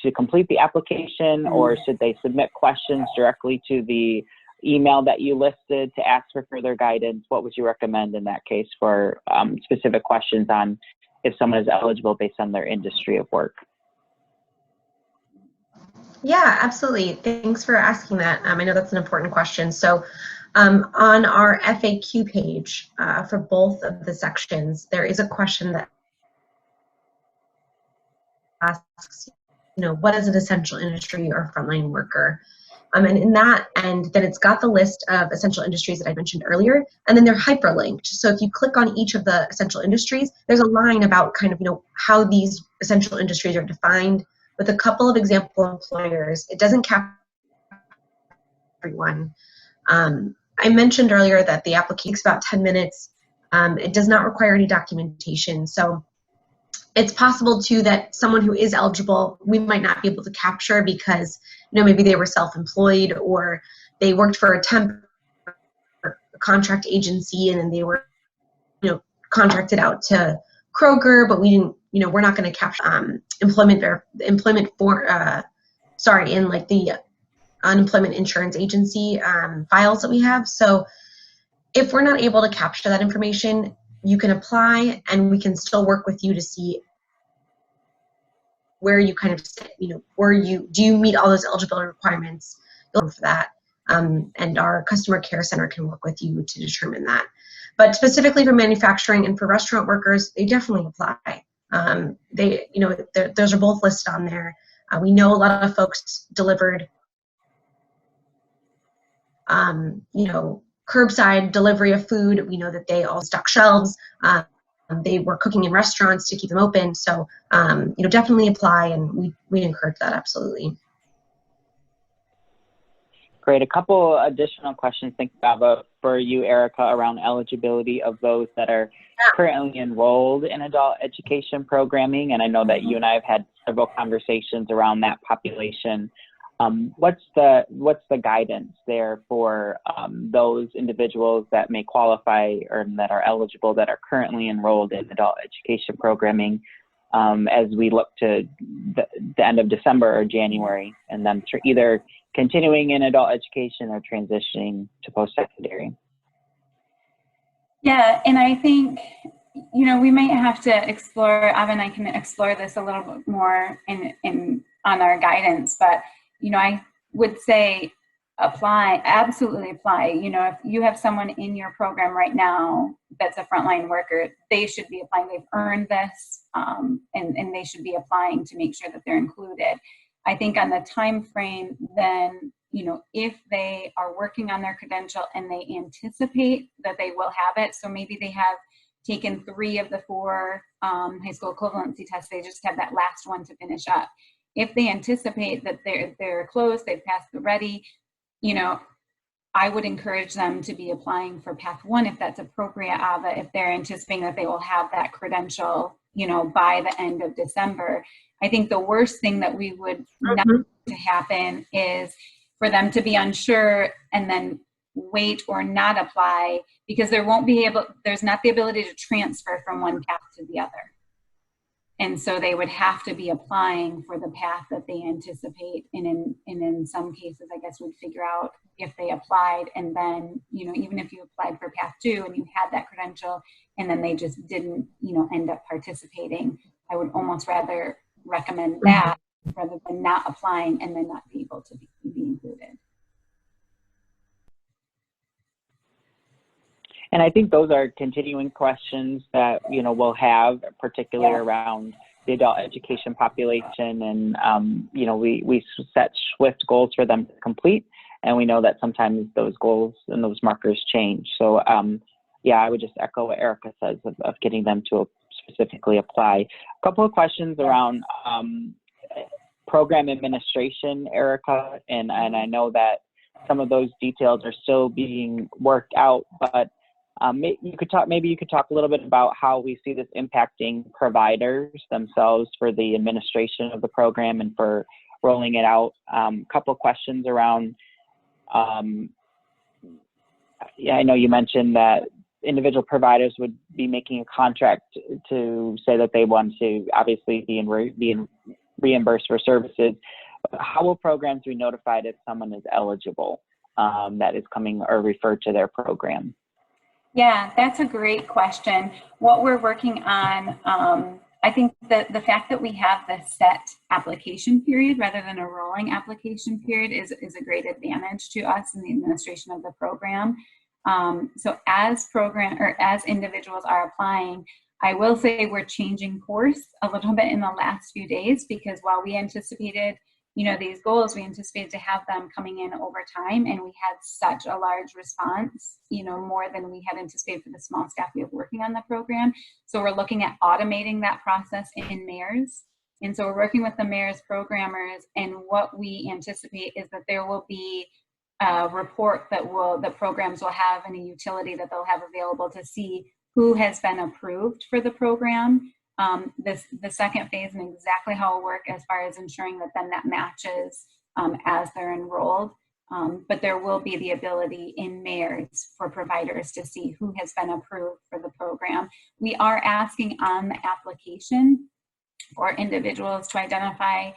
To complete the application, or should they submit questions directly to the email that you listed to ask for further guidance? What would you recommend in that case for specific questions on if someone is eligible based on their industry of work? Yeah, absolutely. Thanks for asking that. I know that's an important question. So on our FAQ page for both of the sections, there is a question that asks, what is an essential industry or frontline worker? And in that end, then it's got the list of essential industries that I mentioned earlier, and then they're hyperlinked. So if you click on each of the essential industries, there's a line about kind of, how these essential industries are defined with a couple of example employers. It doesn't capture everyone. I mentioned earlier that the application takes about 10 minutes. It does not require any documentation. So it's possible too that someone who is eligible, we might not be able to capture because, maybe they were self-employed or they worked for a temp or contract agency and then they were, contracted out to Kroger, but we didn't, we're not going to capture in like the unemployment insurance agency files that we have. So If we're not able to capture that information, you can apply and we can still work with you to see where you kind of sit, do you meet all those eligibility requirements for that? And our customer care center can work with you to determine that. But specifically for manufacturing and for restaurant workers, they definitely apply. Those are both listed on there. We know a lot of folks delivered, curbside delivery of food. We know that they all stock shelves. They were cooking in restaurants to keep them open. So, definitely apply, and we encourage that, absolutely. Great. A couple additional questions, think about for you, Erica, around eligibility of those that are currently enrolled in adult education programming. And I know that you and I have had several conversations around that population. What's the guidance there for those individuals that may qualify or that are eligible, that are currently enrolled in adult education programming, as we look to the end of December or January, and then either continuing in adult education or transitioning to post-secondary? Yeah, and I think, we might have to explore, Ava and I can explore this a little bit more on our guidance, but, I would say absolutely apply. If you have someone in your program right now that's a frontline worker, they should be applying. They've earned this, and they should be applying to make sure that they're included. I think on the time frame, then, if they are working on their credential and they anticipate that they will have it, so maybe they have taken 3 of the 4 high school equivalency tests, they just have that last one to finish up. If they anticipate that they're close, they've passed the ready, I would encourage them to be applying for Path 1 if that's appropriate, Ava, if they're anticipating that they will have that credential, by the end of December. I think the worst thing that we would not want to happen is for them to be unsure and then wait or not apply, because there's not the ability to transfer from one path to the other. And so they would have to be applying for the path that they anticipate. And in some cases, I guess we'd figure out if they applied, and then, even if you applied for Path 2 and you had that credential and then they just didn't, end up participating, I would almost rather recommend that rather than not applying and then not be able to be included. And I think those are continuing questions that, we'll have, particularly around the adult education population. And, we set SWIFT goals for them to complete. And we know that sometimes those goals and those markers change. So, I would just echo what Erica says of getting them to specifically apply. A couple of questions around program administration, Erica. And I know that some of those details are still being worked out, but maybe you could talk a little bit about how we see this impacting providers themselves for the administration of the program and for rolling it out. A couple of questions around, I know you mentioned that individual providers would be making a contract to say that they want to obviously be reimbursed for services. How will programs be notified if someone is eligible that is coming or referred to their program? Yeah, that's a great question. What we're working on, I think that the fact that we have the set application period rather than a rolling application period is a great advantage to us in the administration of the program. So as individuals are applying, I will say we're changing course a little bit in the last few days, because while we anticipated these goals, we anticipated to have them coming in over time, and we had such a large response, more than we had anticipated for the small staff we have working on the program. So we're looking at automating that process in MARES. And so we're working with the MARES programmers, and what we anticipate is that there will be a report that programs will have in a utility that they'll have available to see who has been approved for the program. The second phase and exactly how it'll work as far as ensuring that then that matches as they're enrolled. But there will be the ability in MARES for providers to see who has been approved for the program. We are asking on the application for individuals to identify,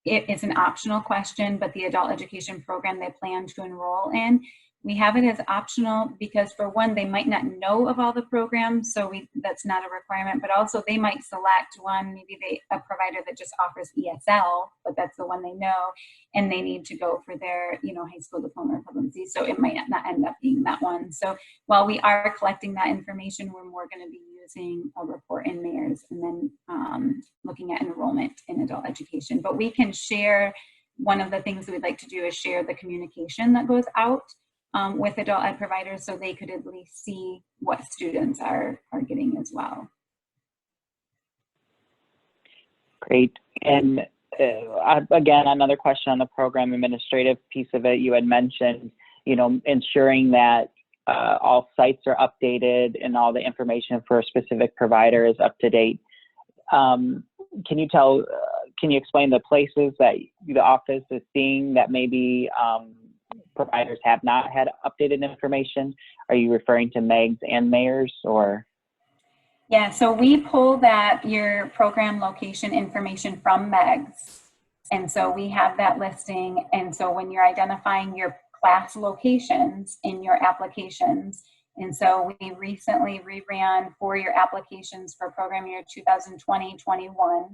it's an optional question, but the adult education program they plan to enroll in. We have it as optional because, for one, they might not know of all the programs, so that's not a requirement, but also they might select one, maybe a provider that just offers ESL, but that's the one they know, and they need to go for their, high school diploma equivalency, so it might not end up being that one. So while we are collecting that information, we're more going to be using a report in MAERS and then looking at enrollment in adult education. But we can share, one of the things that we'd like to do is share the communication that goes out with adult ed providers, so they could at least see what students are getting as well. Great. And again, another question on the program administrative piece of it. You had mentioned, ensuring that all sites are updated and all the information for a specific provider is up to date. Can you explain the places that the office is seeing that maybe providers have not had updated information? Are you referring to MEGS and MAERS, or? Yeah, so we pull your program location information from MEGS. And so we have that listing. And so when you're identifying your class locations in your applications, and so we recently reran for your applications for program year 2020-21.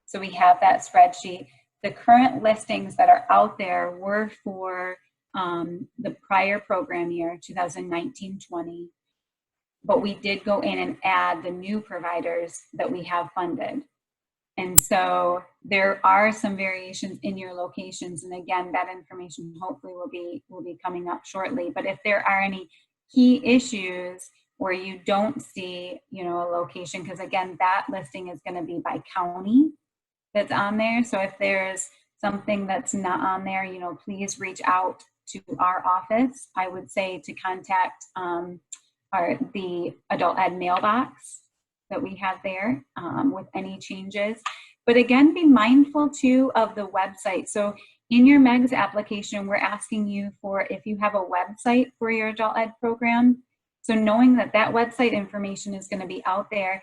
So we have that spreadsheet. The current listings that are out there were for the prior program year, 2019-20, but we did go in and add the new providers that we have funded. And so there are some variations in your locations. And again, that information hopefully will be coming up shortly. But if there are any key issues where you don't see, a location, because again, that listing is going to be by county that's on there. So if there's something that's not on there, please reach out to our office. I would say to contact the adult ed mailbox that we have there with any changes. But again, be mindful too of the website. So in your MEGS application, we're asking you for if you have a website for your adult ed program. So knowing that website information is going to be out there,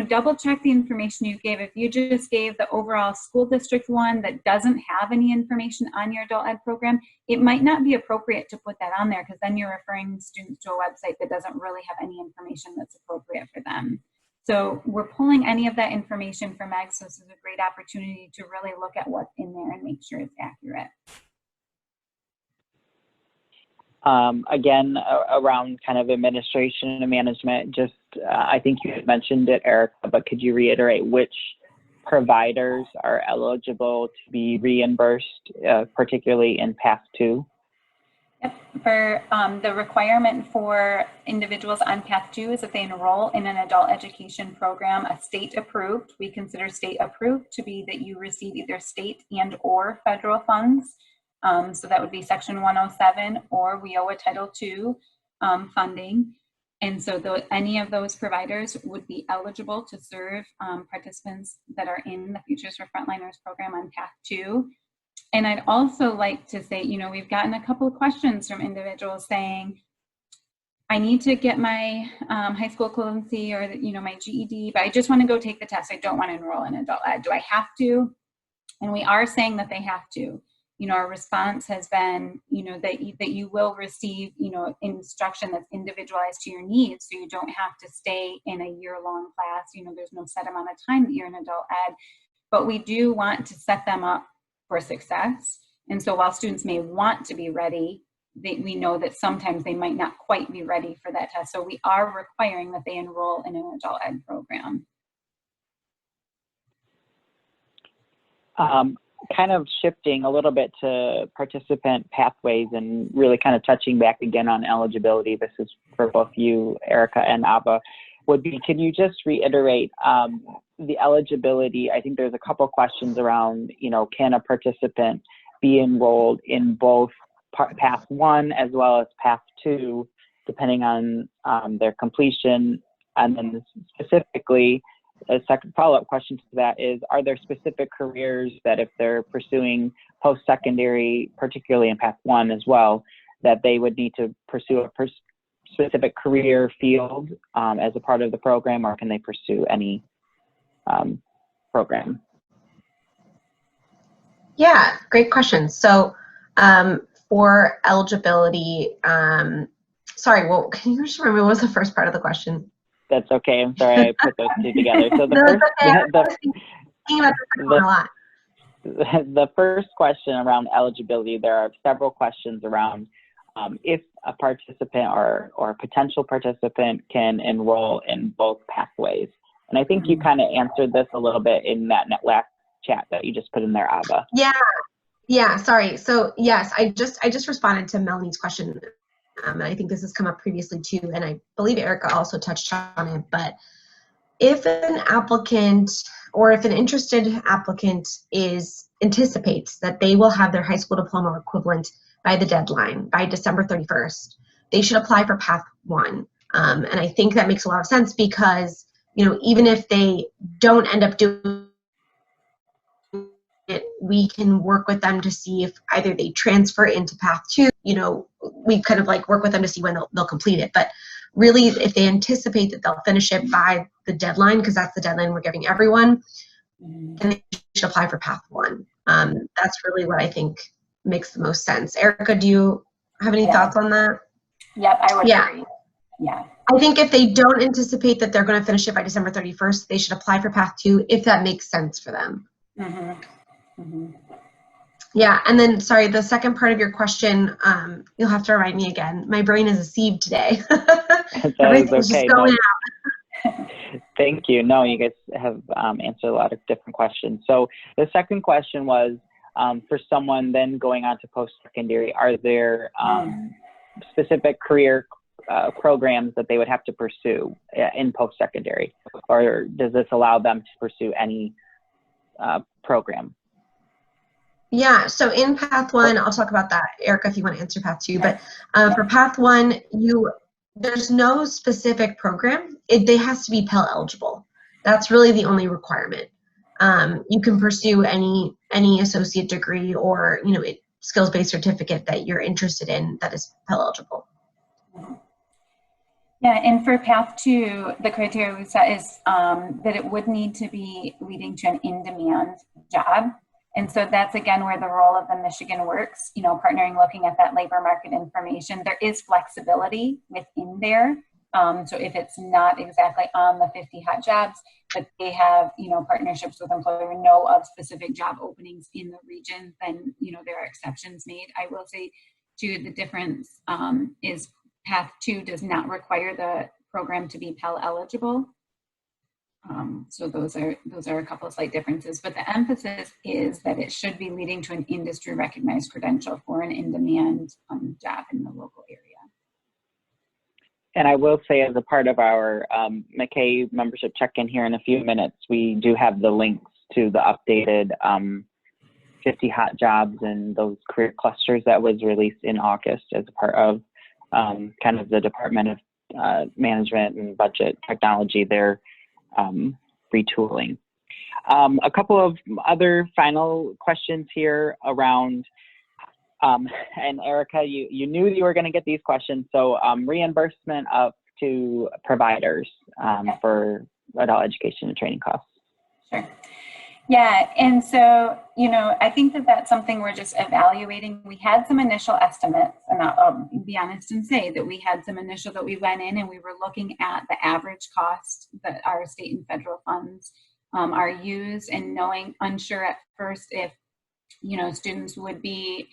double check the information you gave. If you just gave the overall school district one that doesn't have any information on your adult ed program, it might not be appropriate to put that on there, because then you're referring students to a website that doesn't really have any information that's appropriate for them. So we're pulling any of that information from MEGS, so this is a great opportunity to really look at what's in there and make sure it's accurate. Again, around kind of administration and management, just I think you had mentioned it, Erica, but could you reiterate which providers are eligible to be reimbursed, particularly in Path 2? Yep. For the requirement for individuals on Path 2 is that they enroll in an adult education program, a state approved. We consider state approved to be that you receive either state and or federal funds. So that would be Section 107 or WIOA Title II funding. And so any of those providers would be eligible to serve participants that are in the Futures for Frontliners program on Path 2. And I'd also like to say, we've gotten a couple of questions from individuals saying, I need to get my high school equivalency or my GED, but I just want to go take the test. I don't want to enroll in adult ed. Do I have to? And we are saying that they have to. Our response has been, that you will receive, instruction that's individualized to your needs. So you don't have to stay in a year-long class. There's no set amount of time that you're in adult ed, but we do want to set them up for success. And so while students may want to be ready, we know that sometimes they might not quite be ready for that test. So we are requiring that they enroll in an adult ed program. Kind of shifting a little bit to participant pathways and really kind of touching back again on eligibility. This is for both you, Erica, and Ava. Can you just reiterate the eligibility? I think there's a couple questions around, can a participant be enrolled in both Path 1 as well as Path 2, depending on their completion? And then specifically, a second follow-up question to that is, are there specific careers that if they're pursuing post-secondary, particularly in Path 1 as well, that they would need to pursue a specific career field as a part of the program, or can they pursue any program? Yeah, great question. So for eligibility, sorry, well, can you just remember what was the first part of the question? That's okay. I'm sorry, I put those two together. So the No, first, it's okay. I was thinking about this one a lot. the first question around eligibility, there are several questions around if a participant or a potential participant can enroll in both pathways. And I think you kind of answered this a little bit in that last chat that you just put in there, Ava. Yeah, sorry. So yes, I just responded to Melanie's question. And I think this has come up previously too, and I believe Erica also touched on it, but if an applicant or if an interested applicant anticipates that they will have their high school diploma equivalent by the deadline, by December 31st, they should apply for Path 1. And I think that makes a lot of sense because, even if they don't end up doing it, we can work with them to see if either they transfer into Path 2, we kind of like work with them to see when they'll complete it. But really, if they anticipate that they'll finish it by the deadline, because that's the deadline we're giving everyone, then they should apply for Path 1. That's really what I think makes the most sense. Erica, do you have any thoughts on that? Yep, I would agree. Yeah. I think if they don't anticipate that they're going to finish it by December 31st, they should apply for Path 2 if that makes sense for them. Yeah, and then, sorry, the second part of your question, you'll have to remind me again. My brain is a sieve today. Everything's okay. just going out. Thank you. No, you guys have answered a lot of different questions. So the second question was, for someone then going on to post-secondary, are there specific career programs that they would have to pursue in post-secondary? Or does this allow them to pursue any program? Yeah, so in Path 1, I'll talk about that, Erica, if you want to answer Path 2. But for Path 1, there's no specific program. They has to be Pell eligible. That's really the only requirement. You can pursue any associate degree or skills-based certificate that you're interested in that is Pell eligible. Yeah, and for Path 2, the criteria we set is that it would need to be leading to an in-demand job. And so that's, again, where the role of the Michigan Works, partnering, looking at that labor market information. There is flexibility within there. So if it's not exactly on the 50 hot jobs, but they have, partnerships with employer, know of specific job openings in the region, then, there are exceptions made. I will say, too, the difference is Path 2 does not require the program to be Pell eligible. So those are a couple of slight differences, but the emphasis is that it should be leading to an industry recognized credential for an in-demand job in the local area. And I will say, as a part of our McKay membership check-in here in a few minutes, we do have the links to the updated 50 hot jobs and those career clusters that was released in August as a part of kind of the Department of Management and Budget Technology, their retooling. A couple of other final questions here around, and Erica, you knew you were going to get these questions, so reimbursement up to providers for adult education and training costs. Sure. Yeah, and so, I think that that's something we're just evaluating. We had some initial estimates, and I'll be honest and say that we had some initial that we went in and we were looking at the average cost that our state and federal funds are used, and unsure at first if, students would be,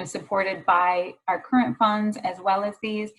supported by our current funds as well as these.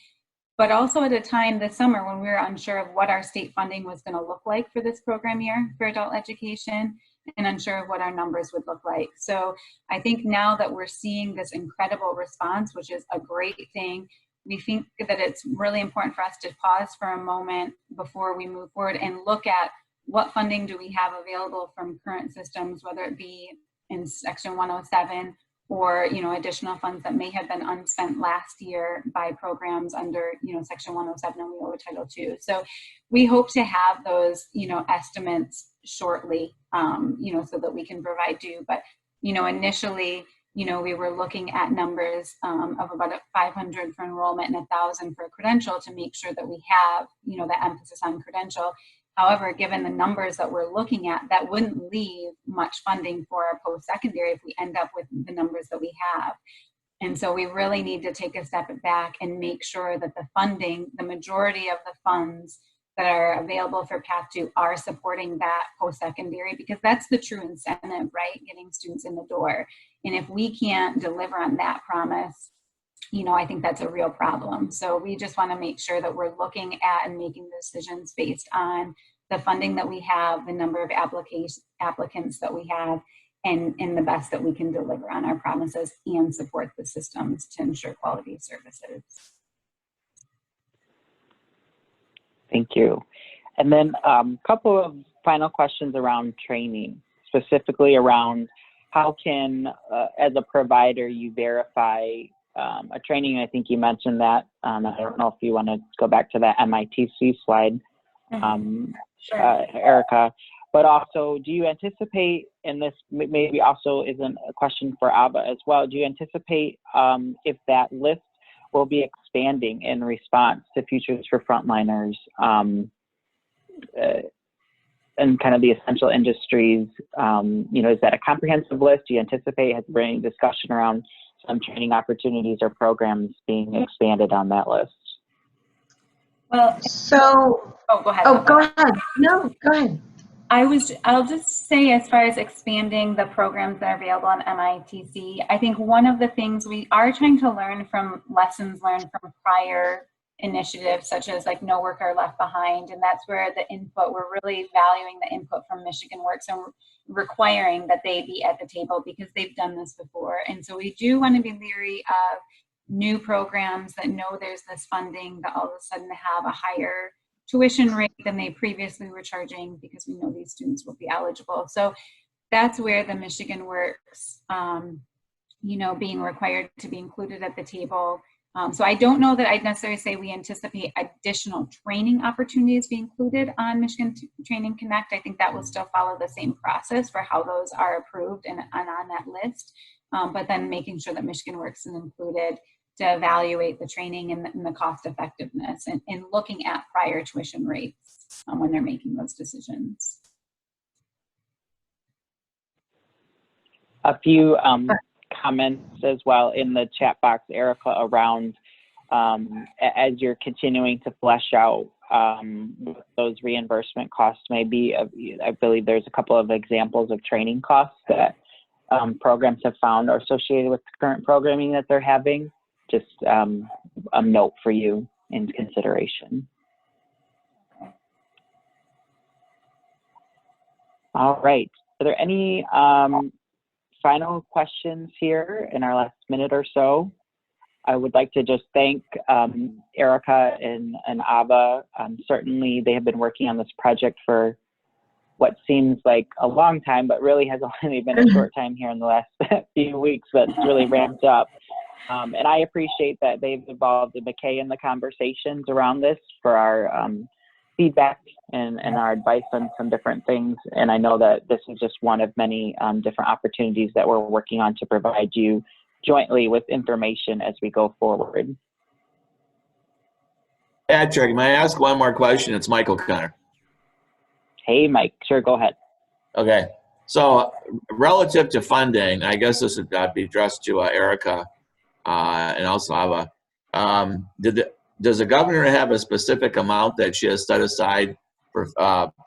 But also at a time this summer when we were unsure of what our state funding was going to look like for this program year for adult education, and unsure of what our numbers would look like. So I think now that we're seeing this incredible response, which is a great thing, we think that it's really important for us to pause for a moment before we move forward and look at what funding do we have available from current systems, whether it be in Section 107 or additional funds that may have been unspent last year by programs under Section 107 and WIOA Title II. So we hope to have those estimates shortly, so that we can provide due. But initially, we were looking at numbers of about 500 for enrollment and 1,000 for a credential to make sure that we have the emphasis on credential. However, given the numbers that we're looking at, that wouldn't leave much funding for our post-secondary if we end up with the numbers that we have. And so we really need to take a step back and make sure that the funding, the majority of the funds that are available for Path 2 are supporting that post-secondary, because that's the true incentive, right? Getting students in the door. And if we can't deliver on that promise, you know, I think that's a real problem. So we just want to make sure that we're looking at and making decisions based on the funding that we have, the number of applicants that we have, and the best that we can deliver on our promises and support the systems to ensure quality services. Thank you. And then a couple of final questions around training, specifically around how can, as a provider, you verify a training. I think you mentioned that. I don't know if you want to go back to that MITC slide, Sure. Erica. But also, do you anticipate, and this maybe also isn't a question for Ava as well, do you anticipate if that list will be expanding in response to Futures for Frontliners and kind of the essential industries? You know, is that a comprehensive list? Do you anticipate, has there been any discussion around some training opportunities or programs being expanded on that list? Well, So, go ahead. oh, go ahead. No, go ahead. I'll just say, as far as expanding the programs that are available on MITC, I think one of the things we are trying to learn from lessons learned from prior initiatives, such as like No Worker Left Behind, and that's where the input, we're really valuing the input from Michigan Works and requiring that they be at the table because they've done this before. And so we do want to be leery of new programs that know there's this funding that all of a sudden have a higher tuition rate than they previously were charging, because we know these students will be eligible. So that's where the Michigan Works, you know, being required to be included at the table. So I don't know that I'd necessarily say we anticipate additional training opportunities be included on Michigan Training Connect. I think that will still follow the same process for how those are approved and on that list. But then making sure that Michigan Works is included to evaluate the training and the cost effectiveness and looking at prior tuition rates when they're making those decisions. A few comments as well in the chat box, Erica, around as you're continuing to flesh out what those reimbursement costs may be. I believe there's a couple of examples of training costs that programs have found are associated with the current programming that they're having. Just a note for you in consideration. All right. Are there any final questions here in our last minute or so? I would like to just thank Erica and Ava. Certainly they have been working on this project for what seems like a long time, but really has only been a short time here in the last few weeks that's really ramped up. And I appreciate that they've involved McKay in the conversations around this for our feedback and our advice on some different things. And I know that this is just one of many different opportunities that we're working on to provide you jointly with information as we go forward. Patrick, may I ask one more question? It's Michael Connor. Hey, Mike. Sure, go ahead. Okay. So relative to funding, I guess this would be addressed to Erica and also Ava. Does the governor have a specific amount that she has set aside for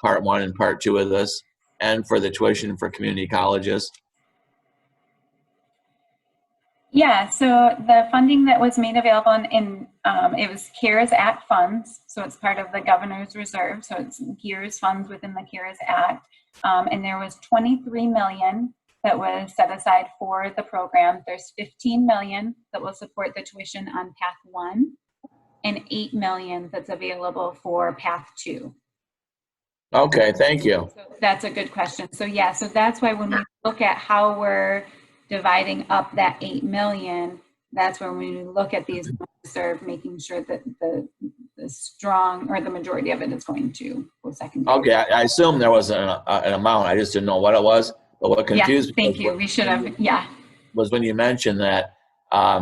part 1 and part 2 of this, and for the tuition for community colleges? Yeah, so the funding that was made available in it was CARES Act funds, so it's part of the governor's reserve, so it's GEARS funds within the CARES Act, and there was $23 million that was set aside for the program. There's $15 million that will support the tuition on Path 1, and $8 million that's available for Path 2. Okay, thank you. So that's a good question. So yeah, so that's why when we look at how we're dividing up that $8 million, that's when we look at these serve, making sure that the strong, or the majority of it, is going to post-secondary. Okay, I assume there was an amount. I just didn't know what it was. But what confused me, thank you. We should have, was when you mentioned that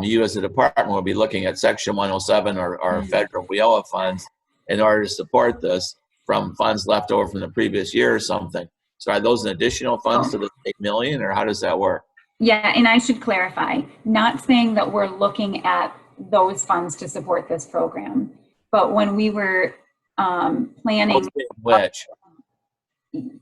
you as a department will be looking at Section 107 or federal WIOA funds in order to support this from funds left over from the previous year or something. So are those an additional funds to the $8 million, or how does that work? Yeah, and I should clarify, not saying that we're looking at those funds to support this program, but when we were planning, Which?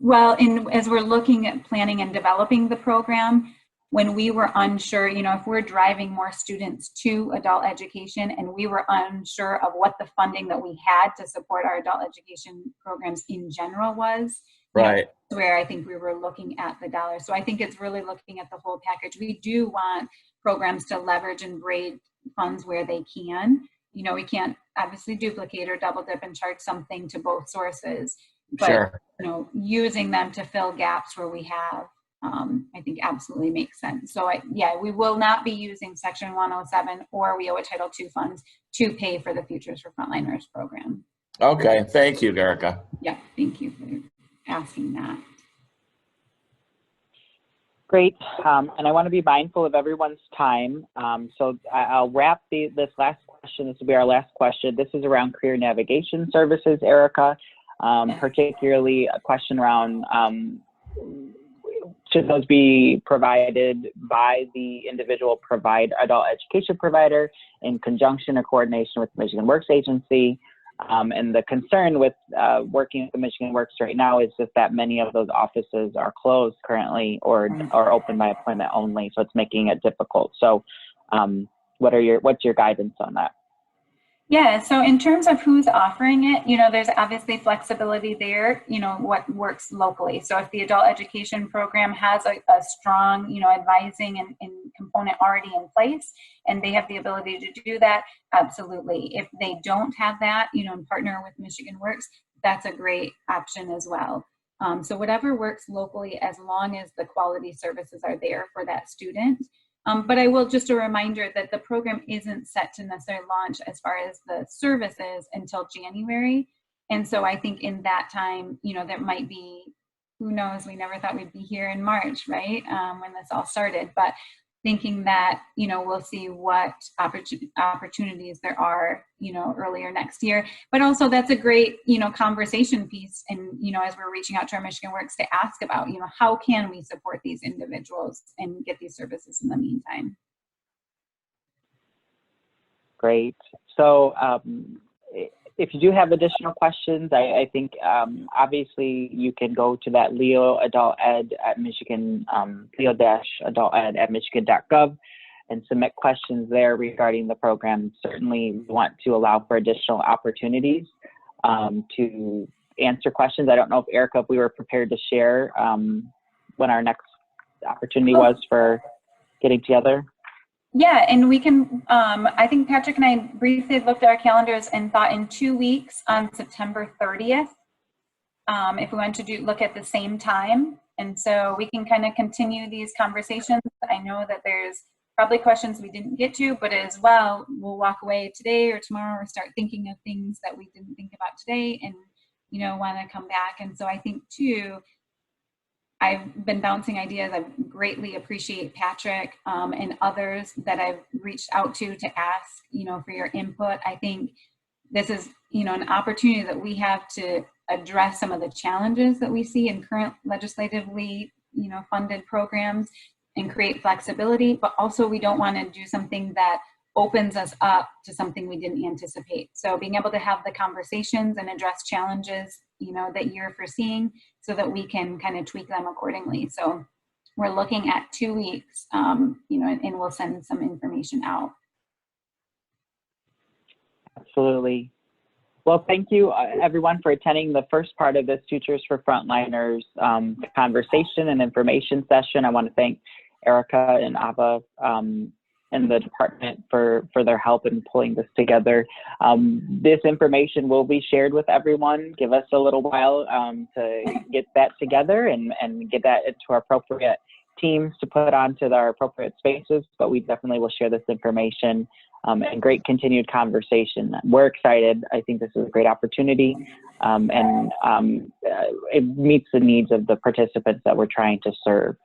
well, as we're looking at planning and developing the program, when we were unsure, you know, if we're driving more students to adult education and we were unsure of what the funding that we had to support our adult education programs in general was, right, where I think we were looking at the dollars. So I think it's really looking at the whole package. We do want programs to leverage and braid funds where they can. You know, we can't obviously duplicate or double dip and charge something to both sources, but sure. you know, using them to fill gaps where we have, I think absolutely makes sense. So yeah, we will not be using Section 107 or WIOA Title II funds to pay for the Futures for Frontliners program. Okay, thank you, Erica. Yeah, thank you for asking that. Great, and I want to be mindful of everyone's time. So I'll wrap this last question. This will be our last question. This is around career navigation services, Erica, particularly a question around should those be provided by the individual adult education provider in conjunction or coordination with the Michigan Works Agency? And the concern with working with the Michigan Works right now is just that many of those offices are closed currently or are open by appointment only, so it's making it difficult. So what's your guidance on that? Yeah, so in terms of who's offering it, you know, there's obviously flexibility there, you know, what works locally. So if the adult education program has a strong, you know, advising and component already in place and they have the ability to do that, absolutely. If they don't have that, you know, and partner with Michigan Works, that's a great option as well. So whatever works locally, as long as the quality services are there for that student. But I will just a reminder that the program isn't set to necessarily launch as far as the services until January. And so I think in that time, you know, there might be, who knows, we never thought we'd be here in March, right? When this all started, but thinking that, you know, we'll see what opportunities there are, you know, earlier next year. But also that's a great, you know, conversation piece. And, you know, as we're reaching out to our Michigan Works to ask about, you know, how can we support these individuals and get these services in the meantime? Great. So if you do have additional questions, I think obviously you can go to that Leo Adult Ed at Michigan, leo-adulted@michigan.gov and submit questions there regarding the program. Certainly we want to allow for additional opportunities to answer questions. I don't know if Erica, if we were prepared to share when our next opportunity was for getting together. Yeah, and we can, I think Patrick and I briefly looked at our calendars and thought in 2 weeks on September 30th, if we want to look at the same time. And so we can kind of continue these conversations. I know that there's probably questions we didn't get to, but as well, we'll walk away today or tomorrow or start thinking of things that we didn't think about today and, you know, want to come back. And so I think too, I've been bouncing ideas. I greatly appreciate Patrick and others that I've reached out to ask, you know, for your input. I think this is, you know, an opportunity that we have to address some of the challenges that we see in current legislatively, you know, funded programs and create flexibility, but also we don't want to do something that opens us up to something we didn't anticipate. So being able to have the conversations and address challenges, you know, that you're foreseeing so that we can kind of tweak them accordingly. So we're looking at 2 weeks, you know, and we'll send some information out. Absolutely. Well, thank you everyone for attending the first part of this Futures for Frontliners conversation and information session. I want to thank Erica and Ava and the department for their help in pulling this together. This information will be shared with everyone. Give us a little while to get that together and get that into our appropriate teams to put onto our appropriate spaces, but we definitely will share this information and great continued conversation. We're excited. I think this is a great opportunity and it meets the needs of the participants that we're trying to serve.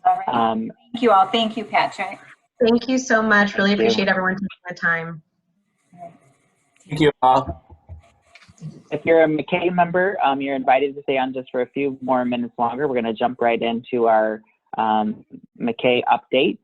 All right. Thank you all. Thank you, Patrick. Thank you so much. Really appreciate everyone taking the time. Thank you all. If you're a McKay member, you're invited to stay on just for a few more minutes longer. We're going to jump right into our McKay update.